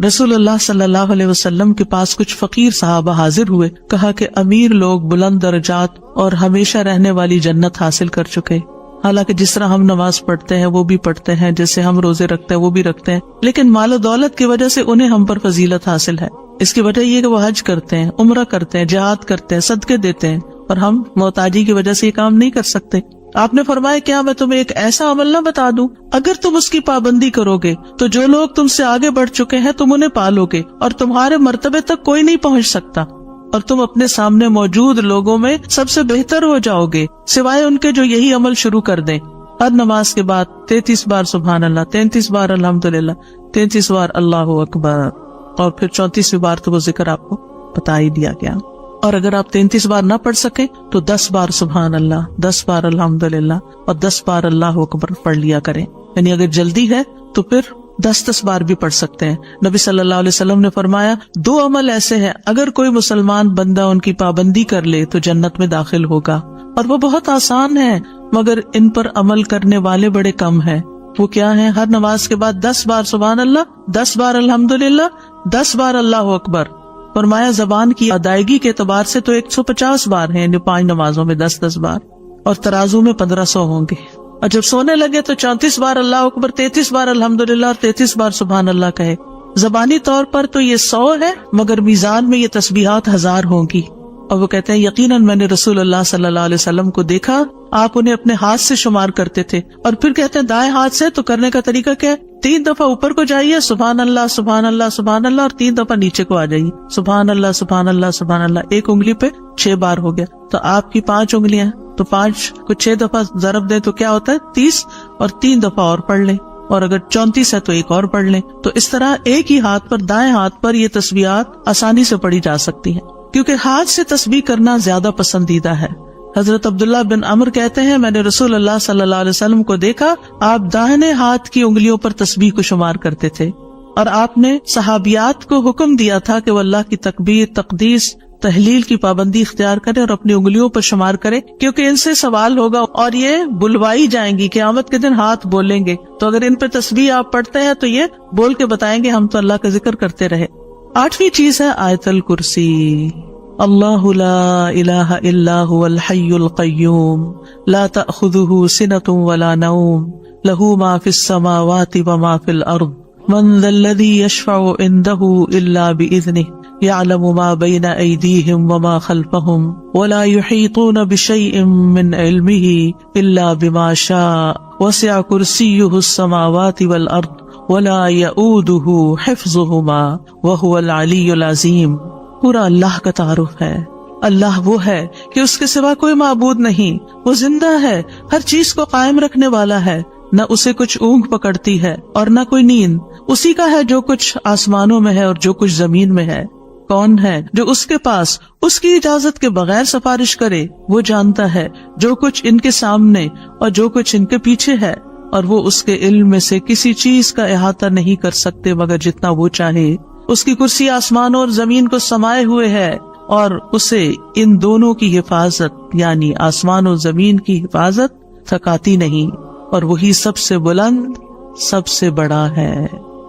رسول اللہ صلی اللہ علیہ وسلم کے پاس کچھ فقیر صحابہ حاضر ہوئے، کہا کہ امیر لوگ بلند درجات اور ہمیشہ رہنے والی جنت حاصل کر چکے. حالانکہ جس طرح ہم نماز پڑھتے ہیں وہ بھی پڑھتے ہیں، جیسے ہم روزے رکھتے ہیں وہ بھی رکھتے ہیں، لیکن مال و دولت کی وجہ سے انہیں ہم پر فضیلت حاصل ہے. اس کی وجہ یہ کہ وہ حج کرتے ہیں، عمرہ کرتے ہیں، جہاد کرتے ہیں، صدقے دیتے ہیں، اور ہم محتاجی کی وجہ سے یہ کام نہیں کر سکتے. آپ نے فرمایا کیا میں تمہیں ایک ایسا عمل نہ بتا دوں اگر تم اس کی پابندی کرو گے تو جو لوگ تم سے آگے بڑھ چکے ہیں تم انہیں پالو گے اور تمہارے مرتبے تک کوئی نہیں پہنچ سکتا، اور تم اپنے سامنے موجود لوگوں میں سب سے بہتر ہو جاؤ گے سوائے ان کے جو یہی عمل شروع کر دیں. ہر نماز کے بعد 33 بار سبحان اللہ، 33 بار الحمدللہ، 33 بار اللہ اکبر، اور پھر 34ویں بار تو وہ ذکر آپ کو بتا ہی دیا گیا. اور اگر آپ 33 بار نہ پڑھ سکیں تو 10 بار سبحان اللہ، 10 بار الحمدللہ اور 10 بار اللہ اکبر پڑھ لیا کریں. یعنی اگر جلدی ہے تو پھر 10 بار بھی پڑھ سکتے ہیں. نبی صلی اللہ علیہ وسلم نے فرمایا 2 عمل ایسے ہیں اگر کوئی مسلمان بندہ ان کی پابندی کر لے تو جنت میں داخل ہوگا، اور وہ بہت آسان ہے مگر ان پر عمل کرنے والے بڑے کم ہیں. وہ کیا ہیں؟ ہر نماز کے بعد 10 بار سبحان اللہ، 10 بار الحمدللہ، 10 بار اللہ اکبر. فرمایا زبان کی ادائیگی کے اعتبار سے تو 150 بار ہیں، یعنی 5 نمازوں میں 10 بار، اور ترازو میں 1500 ہوں گے. اور جب سونے لگے تو 34 بار اللہ اکبر، 33 بار الحمدللہ اور 33 بار سبحان اللہ کہے. زبانی طور پر تو یہ 100 ہے مگر میزان میں یہ تسبیحات 1000 ہوں گی. اور وہ کہتے ہیں یقیناً میں نے رسول اللہ صلی اللہ علیہ وسلم کو دیکھا، آپ انہیں اپنے ہاتھ سے شمار کرتے تھے. اور پھر کہتے ہیں دائیں ہاتھ سے، تو کرنے کا طریقہ کیا ہے؟ 3 دفعہ اوپر کو جائیے سبحان اللہ سبحان اللہ سبحان اللہ، اور 3 دفعہ نیچے کو آ جائیے سبحان اللہ سبحان اللہ سبحان اللہ. ایک انگلی پہ 6 بار ہو گیا. تو آپ کی 5 انگلیاں، تو 5 کو 6 دفعہ ضرب دیں تو کیا ہوتا ہے؟ 30، اور 3 دفعہ اور پڑھ لیں، اور اگر 34 ہے تو ایک اور پڑھ لیں. تو اس طرح ایک ہی ہاتھ پر، دائیں ہاتھ پر یہ تسبیحات آسانی سے پڑھی جا سکتی ہیں، کیونکہ ہاتھ سے تسبیح کرنا زیادہ پسندیدہ ہے. حضرت عبداللہ بن عمر کہتے ہیں میں نے رسول اللہ صلی اللہ علیہ وسلم کو دیکھا، آپ داہنے ہاتھ کی انگلیوں پر تسبیح کو شمار کرتے تھے، اور آپ نے صحابیات کو حکم دیا تھا کہ وہ اللہ کی تکبیر، تقدیس، تحلیل کی پابندی اختیار کریں اور اپنی انگلیوں پر شمار کریں، کیونکہ ان سے سوال ہوگا اور یہ بلوائی جائیں گی. قیامت کے دن ہاتھ بولیں گے، تو اگر ان پہ تسبیح آپ پڑھتے ہیں تو یہ بول کے بتائیں گے ہم تو اللہ کا ذکر کرتے رہے. 8ویں چیز ہے آیت الکرسی. اللہ لا الہ الا هو الحی القیوم لا تأخذہ سنۃ ولا نوم لہ ما فی السماوات وما فی الارض من ذا الذی یشفع عنده الا بإذنہ یعلم ما بین ایدیہم وما خلفہم ولا یحیطون بشیء من علمہ الا بما شاء وسع کرسیہ السماوات والارض ولا یؤودہ حفظہما وہو العلی العظیم. پورا اللہ کا تعارف ہے. اللہ وہ ہے کہ اس کے سوا کوئی معبود نہیں، وہ زندہ ہے، ہر چیز کو قائم رکھنے والا ہے، نہ اسے کچھ اونگ پکڑتی ہے اور نہ کوئی نیند. اسی کا ہے جو کچھ آسمانوں میں ہے اور جو کچھ زمین میں ہے. کون ہے جو اس کے پاس اس کی اجازت کے بغیر سفارش کرے؟ وہ جانتا ہے جو کچھ ان کے سامنے اور جو کچھ ان کے پیچھے ہے، اور وہ اس کے علم میں سے کسی چیز کا احاطہ نہیں کر سکتے مگر جتنا وہ چاہے. اس کی کرسی آسمانوں اور زمین کو سمائے ہوئے ہے، اور اسے ان دونوں کی حفاظت یعنی آسمان و زمین کی حفاظت تھکاتی نہیں، اور وہی سب سے بلند، سب سے بڑا ہے.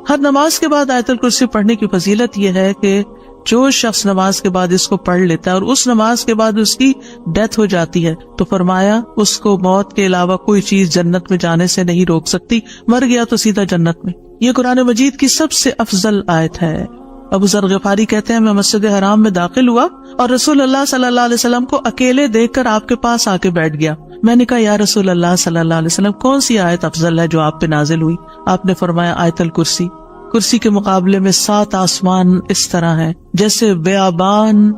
ہر نماز کے بعد آیت الکرسی پڑھنے کی فضیلت یہ ہے کہ جو شخص نماز کے بعد اس کو پڑھ لیتا ہے اور اس نماز کے بعد اس کی ڈیتھ ہو جاتی ہے تو فرمایا اس کو موت کے علاوہ کوئی چیز جنت میں جانے سے نہیں روک سکتی. مر گیا تو سیدھا جنت میں. یہ قرآن مجید کی سب سے افضل آیت ہے. ابو ذر غفاری کہتے ہیں میں مسجد حرام میں داخل ہوا اور رسول اللہ صلی اللہ علیہ وسلم کو اکیلے دیکھ کر آپ کے پاس آ کے بیٹھ گیا. میں نے کہا یا رسول اللہ صلی اللہ علیہ وسلم کون سی آیت افضل ہے جو آپ پہ نازل ہوئی؟ آپ نے فرمایا آیت الکرسی. کرسی کے مقابلے میں 7 آسمان اس طرح ہیں جیسے بیابان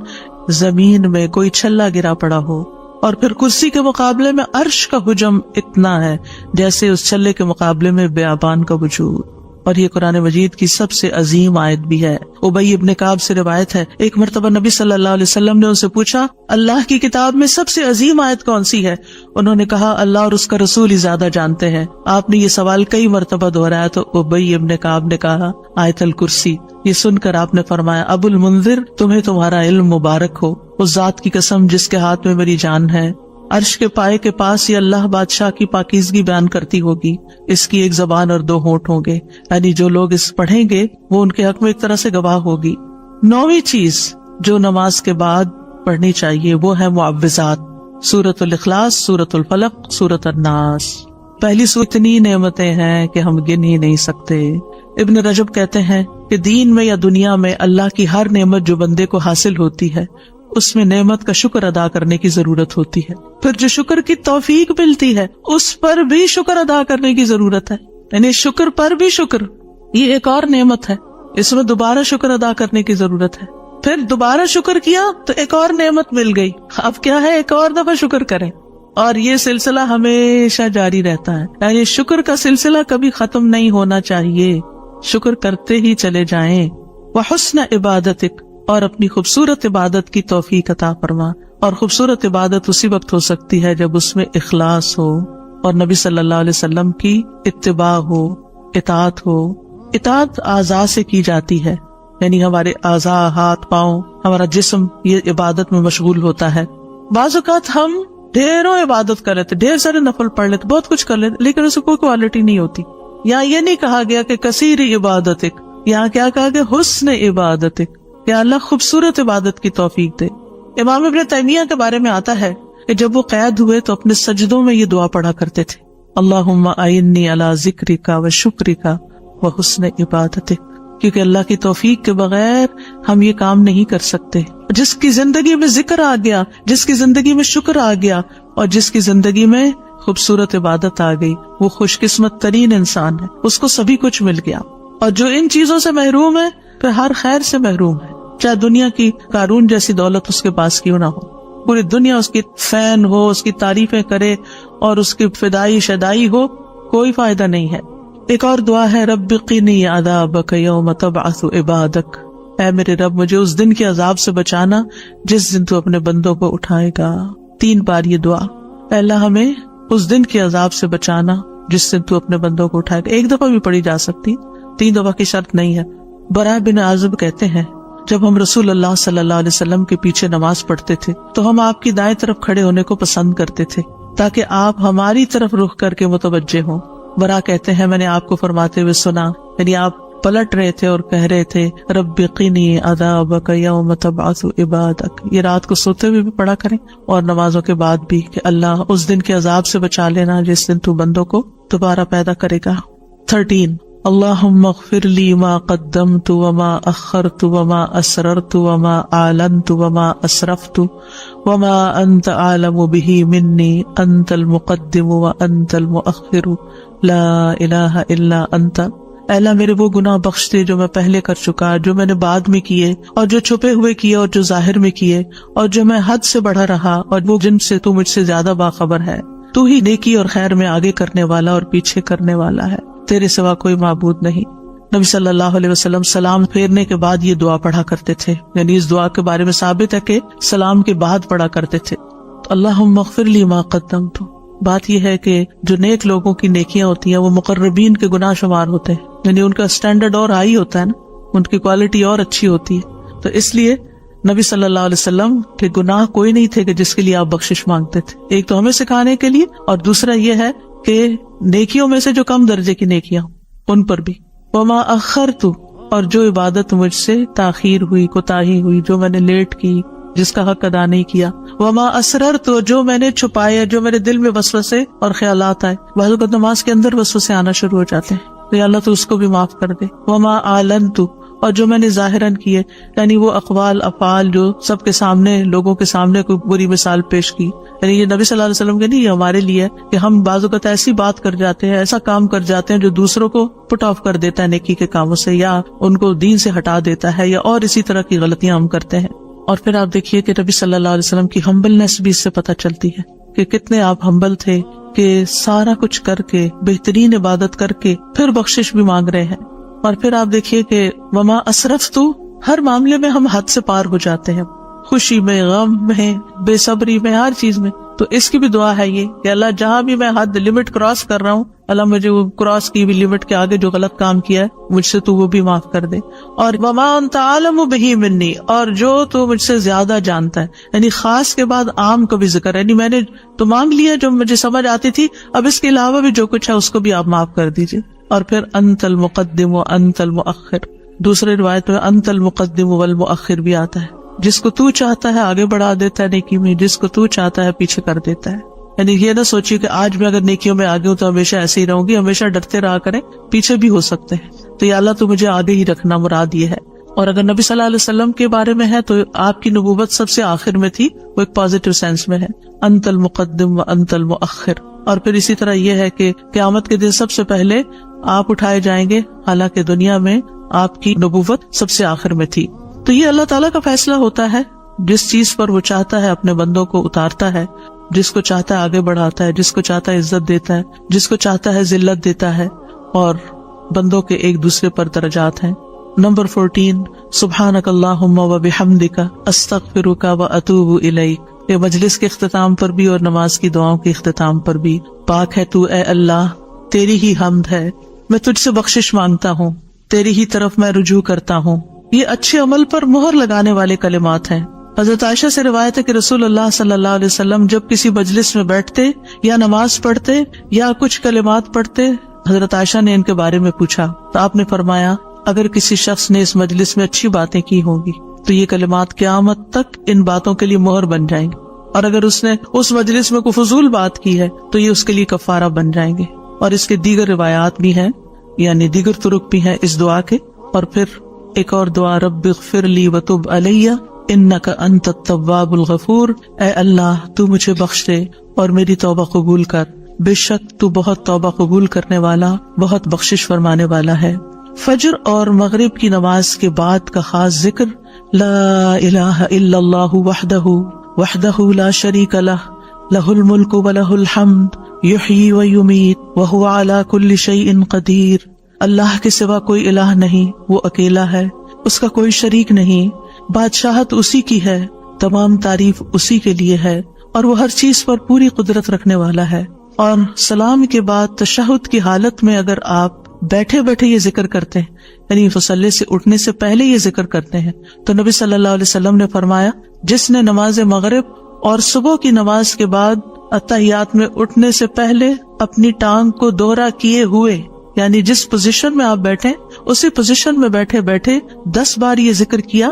زمین میں کوئی چھلا گرا پڑا ہو، اور پھر کرسی کے مقابلے میں عرش کا حجم اتنا ہے جیسے اس چھلے کے مقابلے میں بیابان کا وجود. اور یہ قرآن مجید کی سب سے عظیم آیت بھی ہے. ابی ابن کعب سے روایت ہے ایک مرتبہ نبی صلی اللہ علیہ وسلم نے ان سے پوچھا اللہ کی کتاب میں سب سے عظیم آیت کون سی ہے؟ انہوں نے کہا اللہ اور اس کا رسول ہی زیادہ جانتے ہیں. آپ نے یہ سوال کئی مرتبہ دہرایا تو ابی ابن کعب نے کہا آیت الکرسی. یہ سن کر آپ نے فرمایا ابو المنذر تمہیں تمہارا علم مبارک ہو. اس ذات کی قسم جس کے ہاتھ میں میری جان ہے، عرش کے پائے کے پاس یہ اللہ بادشاہ کی پاکیزگی بیان کرتی ہوگی. اس کی ایک زبان اور 2 ہونٹ ہوں گے، یعنی جو لوگ اس پڑھیں گے وہ ان کے حق میں ایک طرح سے گواہ ہوگی. 9ویں چیز جو نماز کے بعد پڑھنی چاہیے وہ ہے معوذات. سورۃ الاخلاص، سورۃ الفلق، سورۃ الناس. پہلی سورت اتنی نعمتیں ہیں کہ ہم گن ہی نہیں سکتے. ابن رجب کہتے ہیں کہ دین میں یا دنیا میں اللہ کی ہر نعمت جو بندے کو حاصل ہوتی ہے اس میں نعمت کا شکر ادا کرنے کی ضرورت ہوتی ہے. پھر جو شکر کی توفیق ملتی ہے اس پر بھی شکر ادا کرنے کی ضرورت ہے، یعنی شکر پر بھی شکر. یہ ایک اور نعمت ہے، اس میں دوبارہ شکر ادا کرنے کی ضرورت ہے. پھر دوبارہ شکر کیا تو ایک اور نعمت مل گئی، اب کیا ہے ایک اور دفعہ شکر کریں. اور یہ سلسلہ ہمیشہ جاری رہتا ہے، یعنی شکر کا سلسلہ کبھی ختم نہیں ہونا چاہیے. شکر کرتے ہی چلے جائیں. وحسن عبادتک، اور اپنی خوبصورت عبادت کی توفیق عطا فرما. اور خوبصورت عبادت اسی وقت ہو سکتی ہے جب اس میں اخلاص ہو اور نبی صلی اللہ علیہ وسلم کی اتباع ہو، اطاعت ہو. اطاعت اعضاء سے کی جاتی ہے، یعنی ہمارے اعضاء، ہاتھ پاؤں، ہمارا جسم یہ عبادت میں مشغول ہوتا ہے. بعض اوقات ہم ڈھیروں عبادت کر لیتے، ڈھیر سارے نفل پڑھ لیتے، بہت کچھ کر لیتے، لیکن اس کو کوئی کوالٹی نہیں ہوتی. یہاں یہ نہیں کہا گیا کہ کثیر عبادتک، یہاں کیا کہا گیا؟ حسن عبادتک، کہ اللہ خوبصورت عبادت کی توفیق دے. امام ابن تیمیہ کے بارے میں آتا ہے کہ جب وہ قید ہوئے تو اپنے سجدوں میں یہ دعا پڑھا کرتے تھے، اللہم اعنی علی ذکرک و شکرک و حسن عبادتک، کیونکہ اللہ کی توفیق کے بغیر ہم یہ کام نہیں کر سکتے. جس کی زندگی میں ذکر آ گیا، جس کی زندگی میں شکر آ گیا، اور جس کی زندگی میں خوبصورت عبادت آ گئی، وہ خوش قسمت ترین انسان ہے، اس کو سبھی کچھ مل گیا. اور جو ان چیزوں سے محروم ہے پھر ہر خیر سے محروم ہے، چاہے دنیا کی قارون جیسی دولت اس کے پاس کیوں نہ ہو، پوری دنیا اس کی فین ہو، اس کی تعریفیں کرے اور اس کی فدائی شدائی ہو، کوئی فائدہ نہیں ہے. ایک اور دعا ہے، رب قنی عذابک یوم تبعث عبادک، اے میرے رب مجھے اس دن کے عذاب سے بچانا جس دن تو اپنے بندوں کو اٹھائے گا. 3 بار یہ دعا، اللہ ہمیں اس دن کے عذاب سے بچانا جس دن تو اپنے بندوں کو اٹھائے گا. ایک دفعہ بھی پڑھی جا سکتی، 3 دفعہ کی شرط نہیں ہے. براء بن عازب کہتے ہیں جب ہم رسول اللہ صلی اللہ علیہ وسلم کے پیچھے نماز پڑھتے تھے تو ہم آپ کی دائیں طرف کھڑے ہونے کو پسند کرتے تھے تاکہ آپ ہماری طرف رخ کر کے متوجہ ہوں. براء کہتے ہیں میں نے آپ کو فرماتے ہوئے سنا، یعنی آپ پلٹ رہے تھے اور کہہ رہے تھے رب قنی عذابک یوم تبعث عبادک. یہ رات کو سوتے ہوئے بھی پڑھا کریں اور نمازوں کے بعد بھی کہ اللہ اس دن کے عذاب سے بچا لینا جس دن تو بندوں کو دوبارہ پیدا کرے گا. 13 اللہم اغفر لی ما قدمت وما اخرت وما اسررت وما اعلنت وما اسرفت وما انت اعلم به منی انت المقدم وانت المؤخر لا الہ الا انت. اے اللہ میرے وہ گناہ بخش دے جو میں پہلے کر چکا، جو میں نے بعد میں کیے، اور جو چھپے ہوئے کیے اور جو ظاہر میں کیے، اور جو میں حد سے بڑھا رہا اور وہ جن سے تو مجھ سے زیادہ باخبر ہے. تو ہی نیکی اور خیر میں آگے کرنے والا اور پیچھے کرنے والا ہے، تیرے سوا کوئی معبود نہیں. نبی صلی اللہ علیہ وسلم سلام پھیرنے کے بعد یہ دعا پڑھا کرتے تھے، یعنی اس دعا کے بارے میں ثابت ہے کہ سلام کے بعد پڑھا کرتے تھے. اللہم اغفر لی ما قدمت، بات یہ ہے کہ جو نیک لوگوں کی نیکیاں ہوتی ہیں وہ مقربین کے گناہ شمار ہوتے ہیں، یعنی ان کا سٹینڈرڈ اور ہائی ہوتا ہے نا، ان کی کوالٹی اور اچھی ہوتی ہے. تو اس لیے نبی صلی اللہ علیہ وسلم کے گناہ کوئی نہیں تھے کہ جس کے لیے آپ بخشش مانگتے تھے، ایک تو ہمیں سکھانے کے لیے، اور دوسرا یہ ہے کہ نیکیوں میں سے جو کم درجے کی نیکیاں ان پر بھی. وما اخرت، اور جو عبادت مجھ سے تاخیر ہوئی، کوتاہی ہوئی، جو میں نے لیٹ کی، جس کا حق ادا نہیں کیا. وما اسررت، جو میں نے چھپایا، جو میرے دل میں وسوسے اور خیالات آئے. بعض اوقات نماز کے اندر وسوسے آنا شروع ہو جاتے ہیں تو یا اللہ تو اس کو بھی معاف کر دے. وما اعلنت، اور جو میں نے ظاہراً کیے، یعنی وہ اقوال افعال جو سب کے سامنے، لوگوں کے سامنے کوئی بری مثال پیش کی. یعنی یہ نبی صلی اللہ علیہ وسلم کے نہیں، یہ ہمارے لیے کہ ہم بعض اوقات ایسی بات کر جاتے ہیں، ایسا کام کر جاتے ہیں جو دوسروں کو پٹ آف کر دیتا ہے نیکی کے کاموں سے، یا ان کو دین سے ہٹا دیتا ہے، یا اور اسی طرح کی غلطیاں ہم کرتے ہیں. اور پھر آپ دیکھیے کہ نبی صلی اللہ علیہ وسلم کی ہمبلنس بھی اس سے پتہ چلتی ہے کہ کتنے آپ ہمبل تھے، کہ سارا کچھ کر کے، بہترین عبادت کر کے پھر بخشش بھی مانگ رہے ہیں. اور پھر آپ دیکھیے کہ وما اسرفت، ہر معاملے میں ہم حد سے پار ہو جاتے ہیں، خوشی میں، غم میں، بے صبری میں، ہر چیز میں. تو اس کی بھی دعا ہے یہ کہ اللہ جہاں بھی میں حد لمٹ کراس کر رہا ہوں، اللہ مجھے وہ کراس کی ہوئی لمٹ کے آگے جو غلط کام کیا ہے مجھ سے تو وہ بھی معاف کر دے. اور وما انت عالم بہ منی، اور جو تو مجھ سے زیادہ جانتا ہے، یعنی خاص کے بعد عام کا بھی ذکر ہے، یعنی میں نے تو مانگ لیا جو مجھے سمجھ آتی تھی، اب اس کے علاوہ بھی جو کچھ ہے اس کو بھی آپ معاف کر دیجیے. اور پھر انت المقدم و انت المؤخر، دوسرے روایت میں انت المقدم والمؤخر بھی آتا ہے، جس کو تو چاہتا ہے آگے بڑھا دیتا ہے نیکی میں، جس کو تو چاہتا ہے پیچھے کر دیتا ہے. یعنی یہ نہ سوچیے کہ آج میں اگر نیکیوں میں آگے ہوں تو ہمیشہ ایسے ہی رہوں گی، ہمیشہ ڈرتے رہا کریں، پیچھے بھی ہو سکتے ہیں. تو یا اللہ تو مجھے آگے ہی رکھنا مراد یہ ہے. اور اگر نبی صلی اللہ علیہ وسلم کے بارے میں ہے تو آپ کی نبوت سب سے آخر میں تھی، وہ ایک پازیٹیو سینس میں ہے، انت المقدم و انت المؤخر. اور پھر اسی طرح یہ ہے کہ قیامت کے دن سب سے پہلے آپ اٹھائے جائیں گے، حالانکہ دنیا میں آپ کی نبوت سب سے آخر میں تھی. تو یہ اللہ تعالیٰ کا فیصلہ ہوتا ہے، جس چیز پر وہ چاہتا ہے اپنے بندوں کو اتارتا ہے، جس کو چاہتا ہے آگے بڑھاتا ہے، جس کو چاہتا ہے عزت دیتا ہے، جس کو چاہتا ہے ذلت دیتا ہے، اور بندوں کے ایک دوسرے پر درجات ہیں. نمبر 14 سبحانک اللہم و بحمدک استغفرک و اتوب الیک. یہ مجلس کے اختتام پر بھی اور نماز کی دعاؤں کے اختتام پر بھی، پاک ہے تو اے اللہ، تیری ہی حمد ہے، میں تجھ سے بخشش مانگتا ہوں، تیری ہی طرف میں رجوع کرتا ہوں. یہ اچھے عمل پر مہر لگانے والے کلمات ہیں. حضرت عائشہ سے روایت ہے کہ رسول اللہ صلی اللہ علیہ وسلم جب کسی مجلس میں بیٹھتے یا نماز پڑھتے یا کچھ کلمات پڑھتے، حضرت عائشہ نے ان کے بارے میں پوچھا تو آپ نے فرمایا اگر کسی شخص نے اس مجلس میں اچھی باتیں کی ہوں گی تو یہ کلمات قیامت تک ان باتوں کے لیے مہر بن جائیں گے، اور اگر اس نے اس مجلس میں کوئی فضول بات کی ہے تو یہ اس کے لیے کفارہ بن جائیں گے. اور اس کے دیگر روایات بھی ہیں، یعنی دیگر طرق بھی ہیں اس دعا کے. اور پھر ایک اور دعا، رب اغفر لی وتب علیہ انک انت التواب الغفور، اے اللہ تو مجھے بخش دے اور میری توبہ قبول کر، بے شک تو بہت توبہ قبول کرنے والا، بہت بخشش فرمانے والا ہے. فجر اور مغرب کی نماز کے بعد کا خاص ذکر، لا الہ الا اللہ وحدہ لا شریک لہ، لہ الملک ولہ الحمد یحیی ویمیت وہو علی کل شیء قدیر. اللہ کے سوا کوئی الہ نہیں، وہ اکیلا ہے، اس کا کوئی شریک نہیں، بادشاہت اسی کی ہے، تمام تعریف اسی کے لیے ہے، اور وہ ہر چیز پر پوری قدرت رکھنے والا ہے. اور سلام کے بعد تشہد کی حالت میں اگر آپ بیٹھے بیٹھے یہ ذکر کرتے ہیں، یعنی مصلی سے اٹھنے سے پہلے یہ ذکر کرتے ہیں، تو نبی صلی اللہ علیہ وسلم نے فرمایا جس نے نماز مغرب اور صبح کی نماز کے بعد اتحیات میں اٹھنے سے پہلے اپنی ٹانگ کو دوہرا کیے ہوئے، یعنی جس پوزیشن میں آپ بیٹھے اسی پوزیشن میں بیٹھے بیٹھے 10 بار یہ ذکر کیا،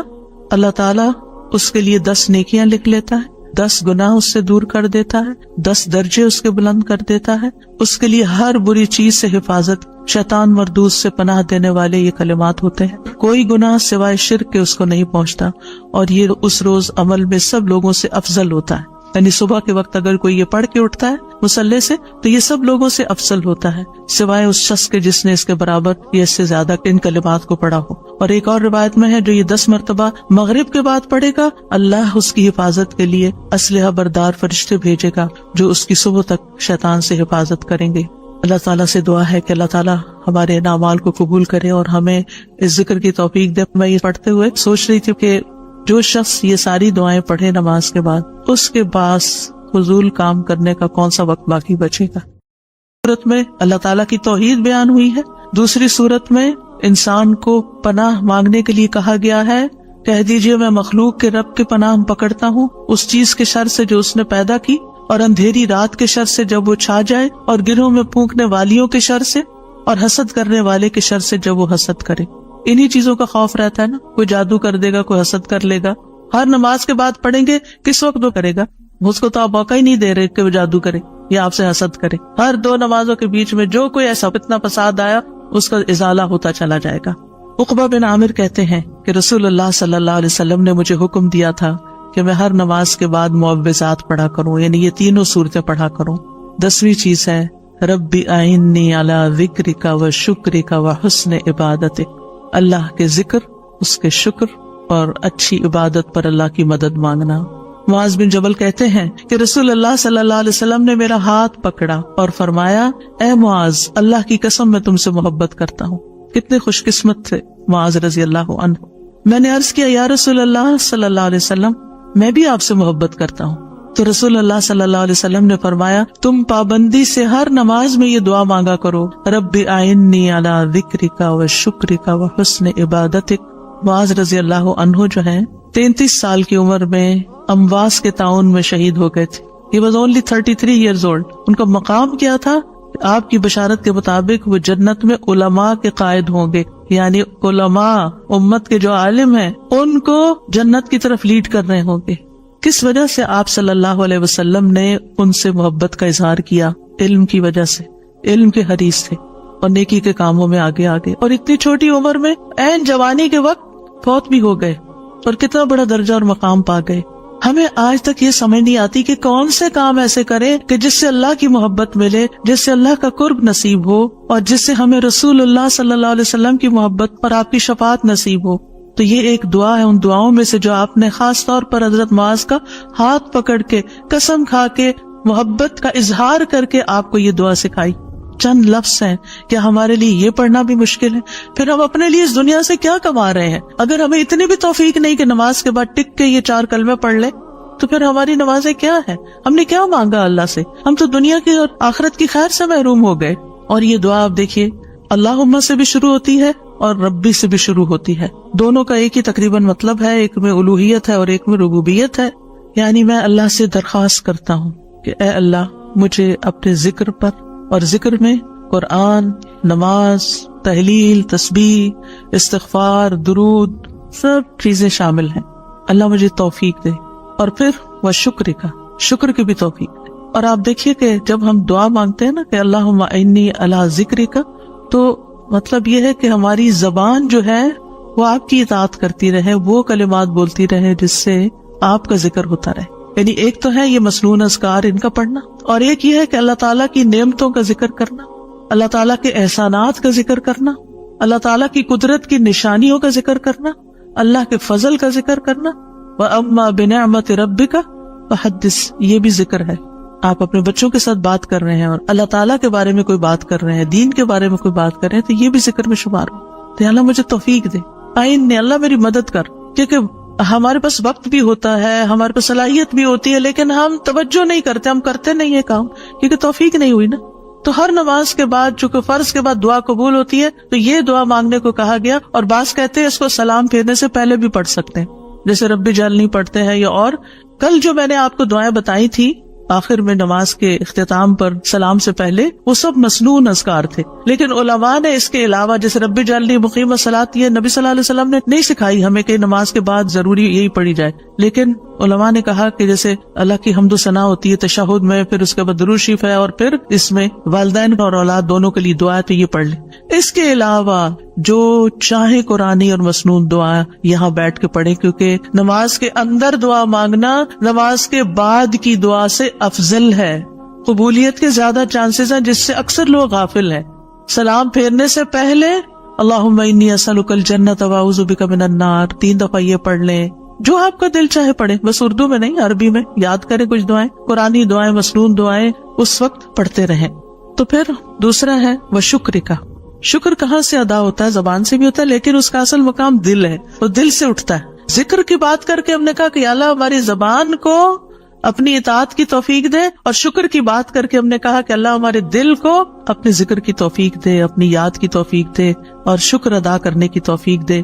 اللہ تعالیٰ اس کے لیے 10 نیکیاں لکھ لیتا ہے، 10 گناہ اس سے دور کر دیتا ہے، 10 درجے اس کے بلند کر دیتا ہے. اس کے لیے ہر بری چیز سے حفاظت، شیطان مردود سے پناہ دینے والے یہ کلمات ہوتے ہیں. کوئی گناہ سوائے شرک کے اس کو نہیں پہنچتا، اور یہ اس روز عمل میں سب لوگوں سے افضل ہوتا ہے. یعنی صبح کے وقت اگر کوئی یہ پڑھ کے اٹھتا ہے مصلی سے تو یہ سب لوگوں سے افضل ہوتا ہے، سوائے اس شخص کے جس نے اس کے برابر یا اس سے زیادہ ان کلمات کو پڑھا ہو. اور ایک اور روایت میں ہے جو یہ 10 مرتبہ مغرب کے بعد پڑھے گا، اللہ اس کی حفاظت کے لیے اسلحہ بردار فرشتے بھیجے گا جو اس کی صبح تک شیطان سے حفاظت کریں گے. اللہ تعالیٰ سے دعا ہے کہ اللہ تعالیٰ ہمارے ان اعمال کو قبول کرے اور ہمیں اس ذکر کی توفیق دے. میں یہ پڑھتے ہوئے سوچ رہی تھی کہ جو شخص یہ ساری دعائیں پڑھے نماز کے بعد، اس کے پاس فضول کام کرنے کا کون سا وقت باقی بچے گا. صورت میں اللہ تعالیٰ کی توحید بیان ہوئی ہے، دوسری صورت میں انسان کو پناہ مانگنے کے لیے کہا گیا ہے. کہہ دیجئے میں مخلوق کے رب کے پناہ پکڑتا ہوں اس چیز کے شر سے جو اس نے پیدا کی، اور اندھیری رات کے شر سے جب وہ چھا جائے، اور گروہ میں پھونکنے والیوں کے شر سے، اور حسد کرنے والے کے شر سے جب وہ حسد کرے. انہی چیزوں کا خوف رہتا ہے نا، کوئی جادو کر دے گا، کوئی حسد کر لے گا. ہر نماز کے بعد پڑھیں گے، کس وقت وہ کرے گا؟ اس کو تو آپ موقع ہی نہیں دے رہے کہ وہ جادو کرے یا آپ سے حسد کرے. ہر 2 نمازوں کے بیچ میں جو کوئی ایسا اتنا فساد آیا اس کا ازالہ ہوتا چلا جائے گا. عقبہ بن عامر کہتے ہیں کہ رسول اللہ صلی اللہ علیہ وسلم نے مجھے حکم دیا تھا کہ میں ہر نماز کے بعد معوذات پڑھا کروں، یعنی یہ تینوں صورتیں پڑھا کروں. 10ویں چیز ہے رب اعنی علی ذکرک و شکرک و حسن عبادتک، اللہ کے ذکر، اس کے شکر اور اچھی عبادت پر اللہ کی مدد مانگنا. معاذ بن جبل کہتے ہیں کہ رسول اللہ صلی اللہ علیہ وسلم نے میرا ہاتھ پکڑا اور فرمایا اے معاذ، اللہ کی قسم میں تم سے محبت کرتا ہوں. کتنے خوش قسمت تھے معاذ رضی اللہ عنہ. میں نے عرض کیا یا رسول اللہ صلی اللہ علیہ وسلم، میں بھی آپ سے محبت کرتا ہوں. تو رسول اللہ صلی اللہ علیہ وسلم نے فرمایا تم پابندی سے ہر نماز میں یہ دعا مانگا کرو، رب اعنی علی ذکرک و شکرک و حسن عبادتک. معاذ رضی اللہ عنہ جو ہیں 33 سال کی عمر میں امواس کے تعاون میں شہید ہو گئے تھے. He was only 33 years old. ان کا مقام کیا تھا؟ آپ کی بشارت کے مطابق وہ جنت میں علماء کے قائد ہوں گے، یعنی علماء امت کے جو عالم ہیں ان کو جنت کی طرف لیڈ کر رہے ہوں گے. کس وجہ سے آپ صلی اللہ علیہ وسلم نے ان سے محبت کا اظہار کیا؟ علم کی وجہ سے. علم کے حریص تھے اور نیکی کے کاموں میں آگے آگے، اور اتنی چھوٹی عمر میں عین جوانی کے وقت فوت بھی ہو گئے اور کتنا بڑا درجہ اور مقام پا گئے. ہمیں آج تک یہ سمجھ نہیں آتی کہ کون سے کام ایسے کریں کہ جس سے اللہ کی محبت ملے، جس سے اللہ کا قرب نصیب ہو، اور جس سے ہمیں رسول اللہ صلی اللہ علیہ وسلم کی محبت اور آپ کی شفاعت نصیب ہو. تو یہ ایک دعا ہے ان دعاؤں میں سے جو آپ نے خاص طور پر حضرت معاذ کا ہاتھ پکڑ کے قسم کھا کے محبت کا اظہار کر کے آپ کو یہ دعا سکھائی. چند لفظ ہیں، کیا ہمارے لیے یہ پڑھنا بھی مشکل ہے؟ پھر ہم اپنے لیے اس دنیا سے کیا کما رہے ہیں؟ اگر ہمیں اتنی بھی توفیق نہیں کہ نماز کے بعد ٹک کے یہ 4 کلمے پڑھ لیں تو پھر ہماری نمازیں کیا ہے؟ ہم نے کیا مانگا اللہ سے؟ ہم تو دنیا کی اور آخرت کی خیر سے محروم ہو گئے. اور یہ دعا آپ دیکھیے اللہم سے بھی شروع ہوتی ہے اور ربی سے بھی شروع ہوتی ہے. دونوں کا ایک ہی تقریباً مطلب ہے, ایک میں الوہیت ہے اور ایک میں ربوبیت ہے. یعنی میں اللہ سے درخواست کرتا ہوں کہ اے اللہ مجھے اپنے ذکر پر, اور ذکر میں قرآن, نماز, تحلیل, تسبیح, استغفار, درود, سب چیزیں شامل ہیں, اللہ مجھے توفیق دے. اور پھر وہ شکر کی بھی توفیق دے. اور آپ دیکھیے کہ جب ہم دعا مانگتے ہیں نا کہ اللہم انی علی ذکرک, تو مطلب یہ ہے کہ ہماری زبان جو ہے وہ آپ کی اطاعت کرتی رہے, وہ کلمات بولتی رہے جس سے آپ کا ذکر ہوتا رہے. یعنی ایک تو ہے یہ مسنون اذکار ان کا پڑھنا, اور ایک یہ ہے کہ اللہ تعالیٰ کی نعمتوں کا ذکر کرنا, اللہ تعالیٰ کے احسانات کا ذکر کرنا, اللہ تعالیٰ کی قدرت کی نشانیوں کا ذکر کرنا, اللہ کے فضل کا ذکر کرنا. وَأَمَّا بِنِعْمَةِ رَبِّكَ فَحَدِّثْ, یہ بھی ذکر ہے. آپ اپنے بچوں کے ساتھ بات کر رہے ہیں اور اللہ تعالیٰ کے بارے میں کوئی بات کر رہے ہیں, دین کے بارے میں کوئی بات کر رہے ہیں, تو یہ بھی ذکر میں شمار ہو. تو اللہ مجھے توفیق دے, آئین نے اللہ میری مدد کر. کیونکہ ہمارے پاس وقت بھی ہوتا ہے, ہمارے پاس صلاحیت بھی ہوتی ہے, لیکن ہم توجہ نہیں کرتے, ہم کرتے نہیں ہے کام, کیونکہ توفیق نہیں ہوئی نا. تو ہر نماز کے بعد, چونکہ فرض کے بعد دعا قبول ہوتی ہے, تو یہ دعا مانگنے کو کہا گیا. اور بعض کہتے ہیں اس کو سلام پھیرنے سے پہلے بھی پڑھ سکتے ہیں, جیسے رب اجعلنی پڑھتے ہیں. یا اور کل جو میں نے آپ کو دعائیں بتائی تھی آخر میں نماز کے اختتام پر سلام سے پہلے, وہ سب مسنون اذکار تھے. لیکن علماء نے اس کے علاوہ جیسے رب اجعلنی مقیم الصلاۃ, یہ نبی صلی اللہ علیہ وسلم نے نہیں سکھائی ہمیں کہ نماز کے بعد ضروری یہی پڑھی جائے. لیکن علماء نے کہا کہ جیسے اللہ کی حمد و ثنا ہوتی ہے تشہد میں, پھر اس کے بعد درود شریف ہے, اور پھر اس میں والدین اور اولاد دونوں کے لیے دعا ہے, تو یہ پڑھ لیں. اس کے علاوہ جو چاہے قرآنی اور مسنون دعا یہاں بیٹھ کے پڑھیں, کیونکہ نماز کے اندر دعا مانگنا نماز کے بعد کی دعا سے افضل ہے. قبولیت کے زیادہ چانسز ہیں, جس سے اکثر لوگ غافل ہیں. سلام پھیرنے سے پہلے اللہم انی اسألک الجنۃ واعوذ بک من النار 3 دفعہ یہ پڑھ لیں. جو آپ کا دل چاہے پڑھیں, بس اردو میں نہیں, عربی میں یاد کریں کچھ دعائیں, قرآنی دعائیں, مسنون دعائیں اس وقت پڑھتے رہیں. تو پھر دوسرا ہے وہ شکر کا. شکر کہاں سے ادا ہوتا ہے؟ زبان سے بھی ہوتا ہے, لیکن اس کا اصل مقام دل ہے, وہ دل سے اٹھتا ہے. ذکر کی بات کر کے ہم نے کہا کہ اللہ ہماری زبان کو اپنی اطاعت کی توفیق دے, اور شکر کی بات کر کے ہم نے کہا کہ اللہ ہمارے دل کو اپنے ذکر کی توفیق دے, اپنی یاد کی توفیق دے, اور شکر ادا کرنے کی توفیق دے.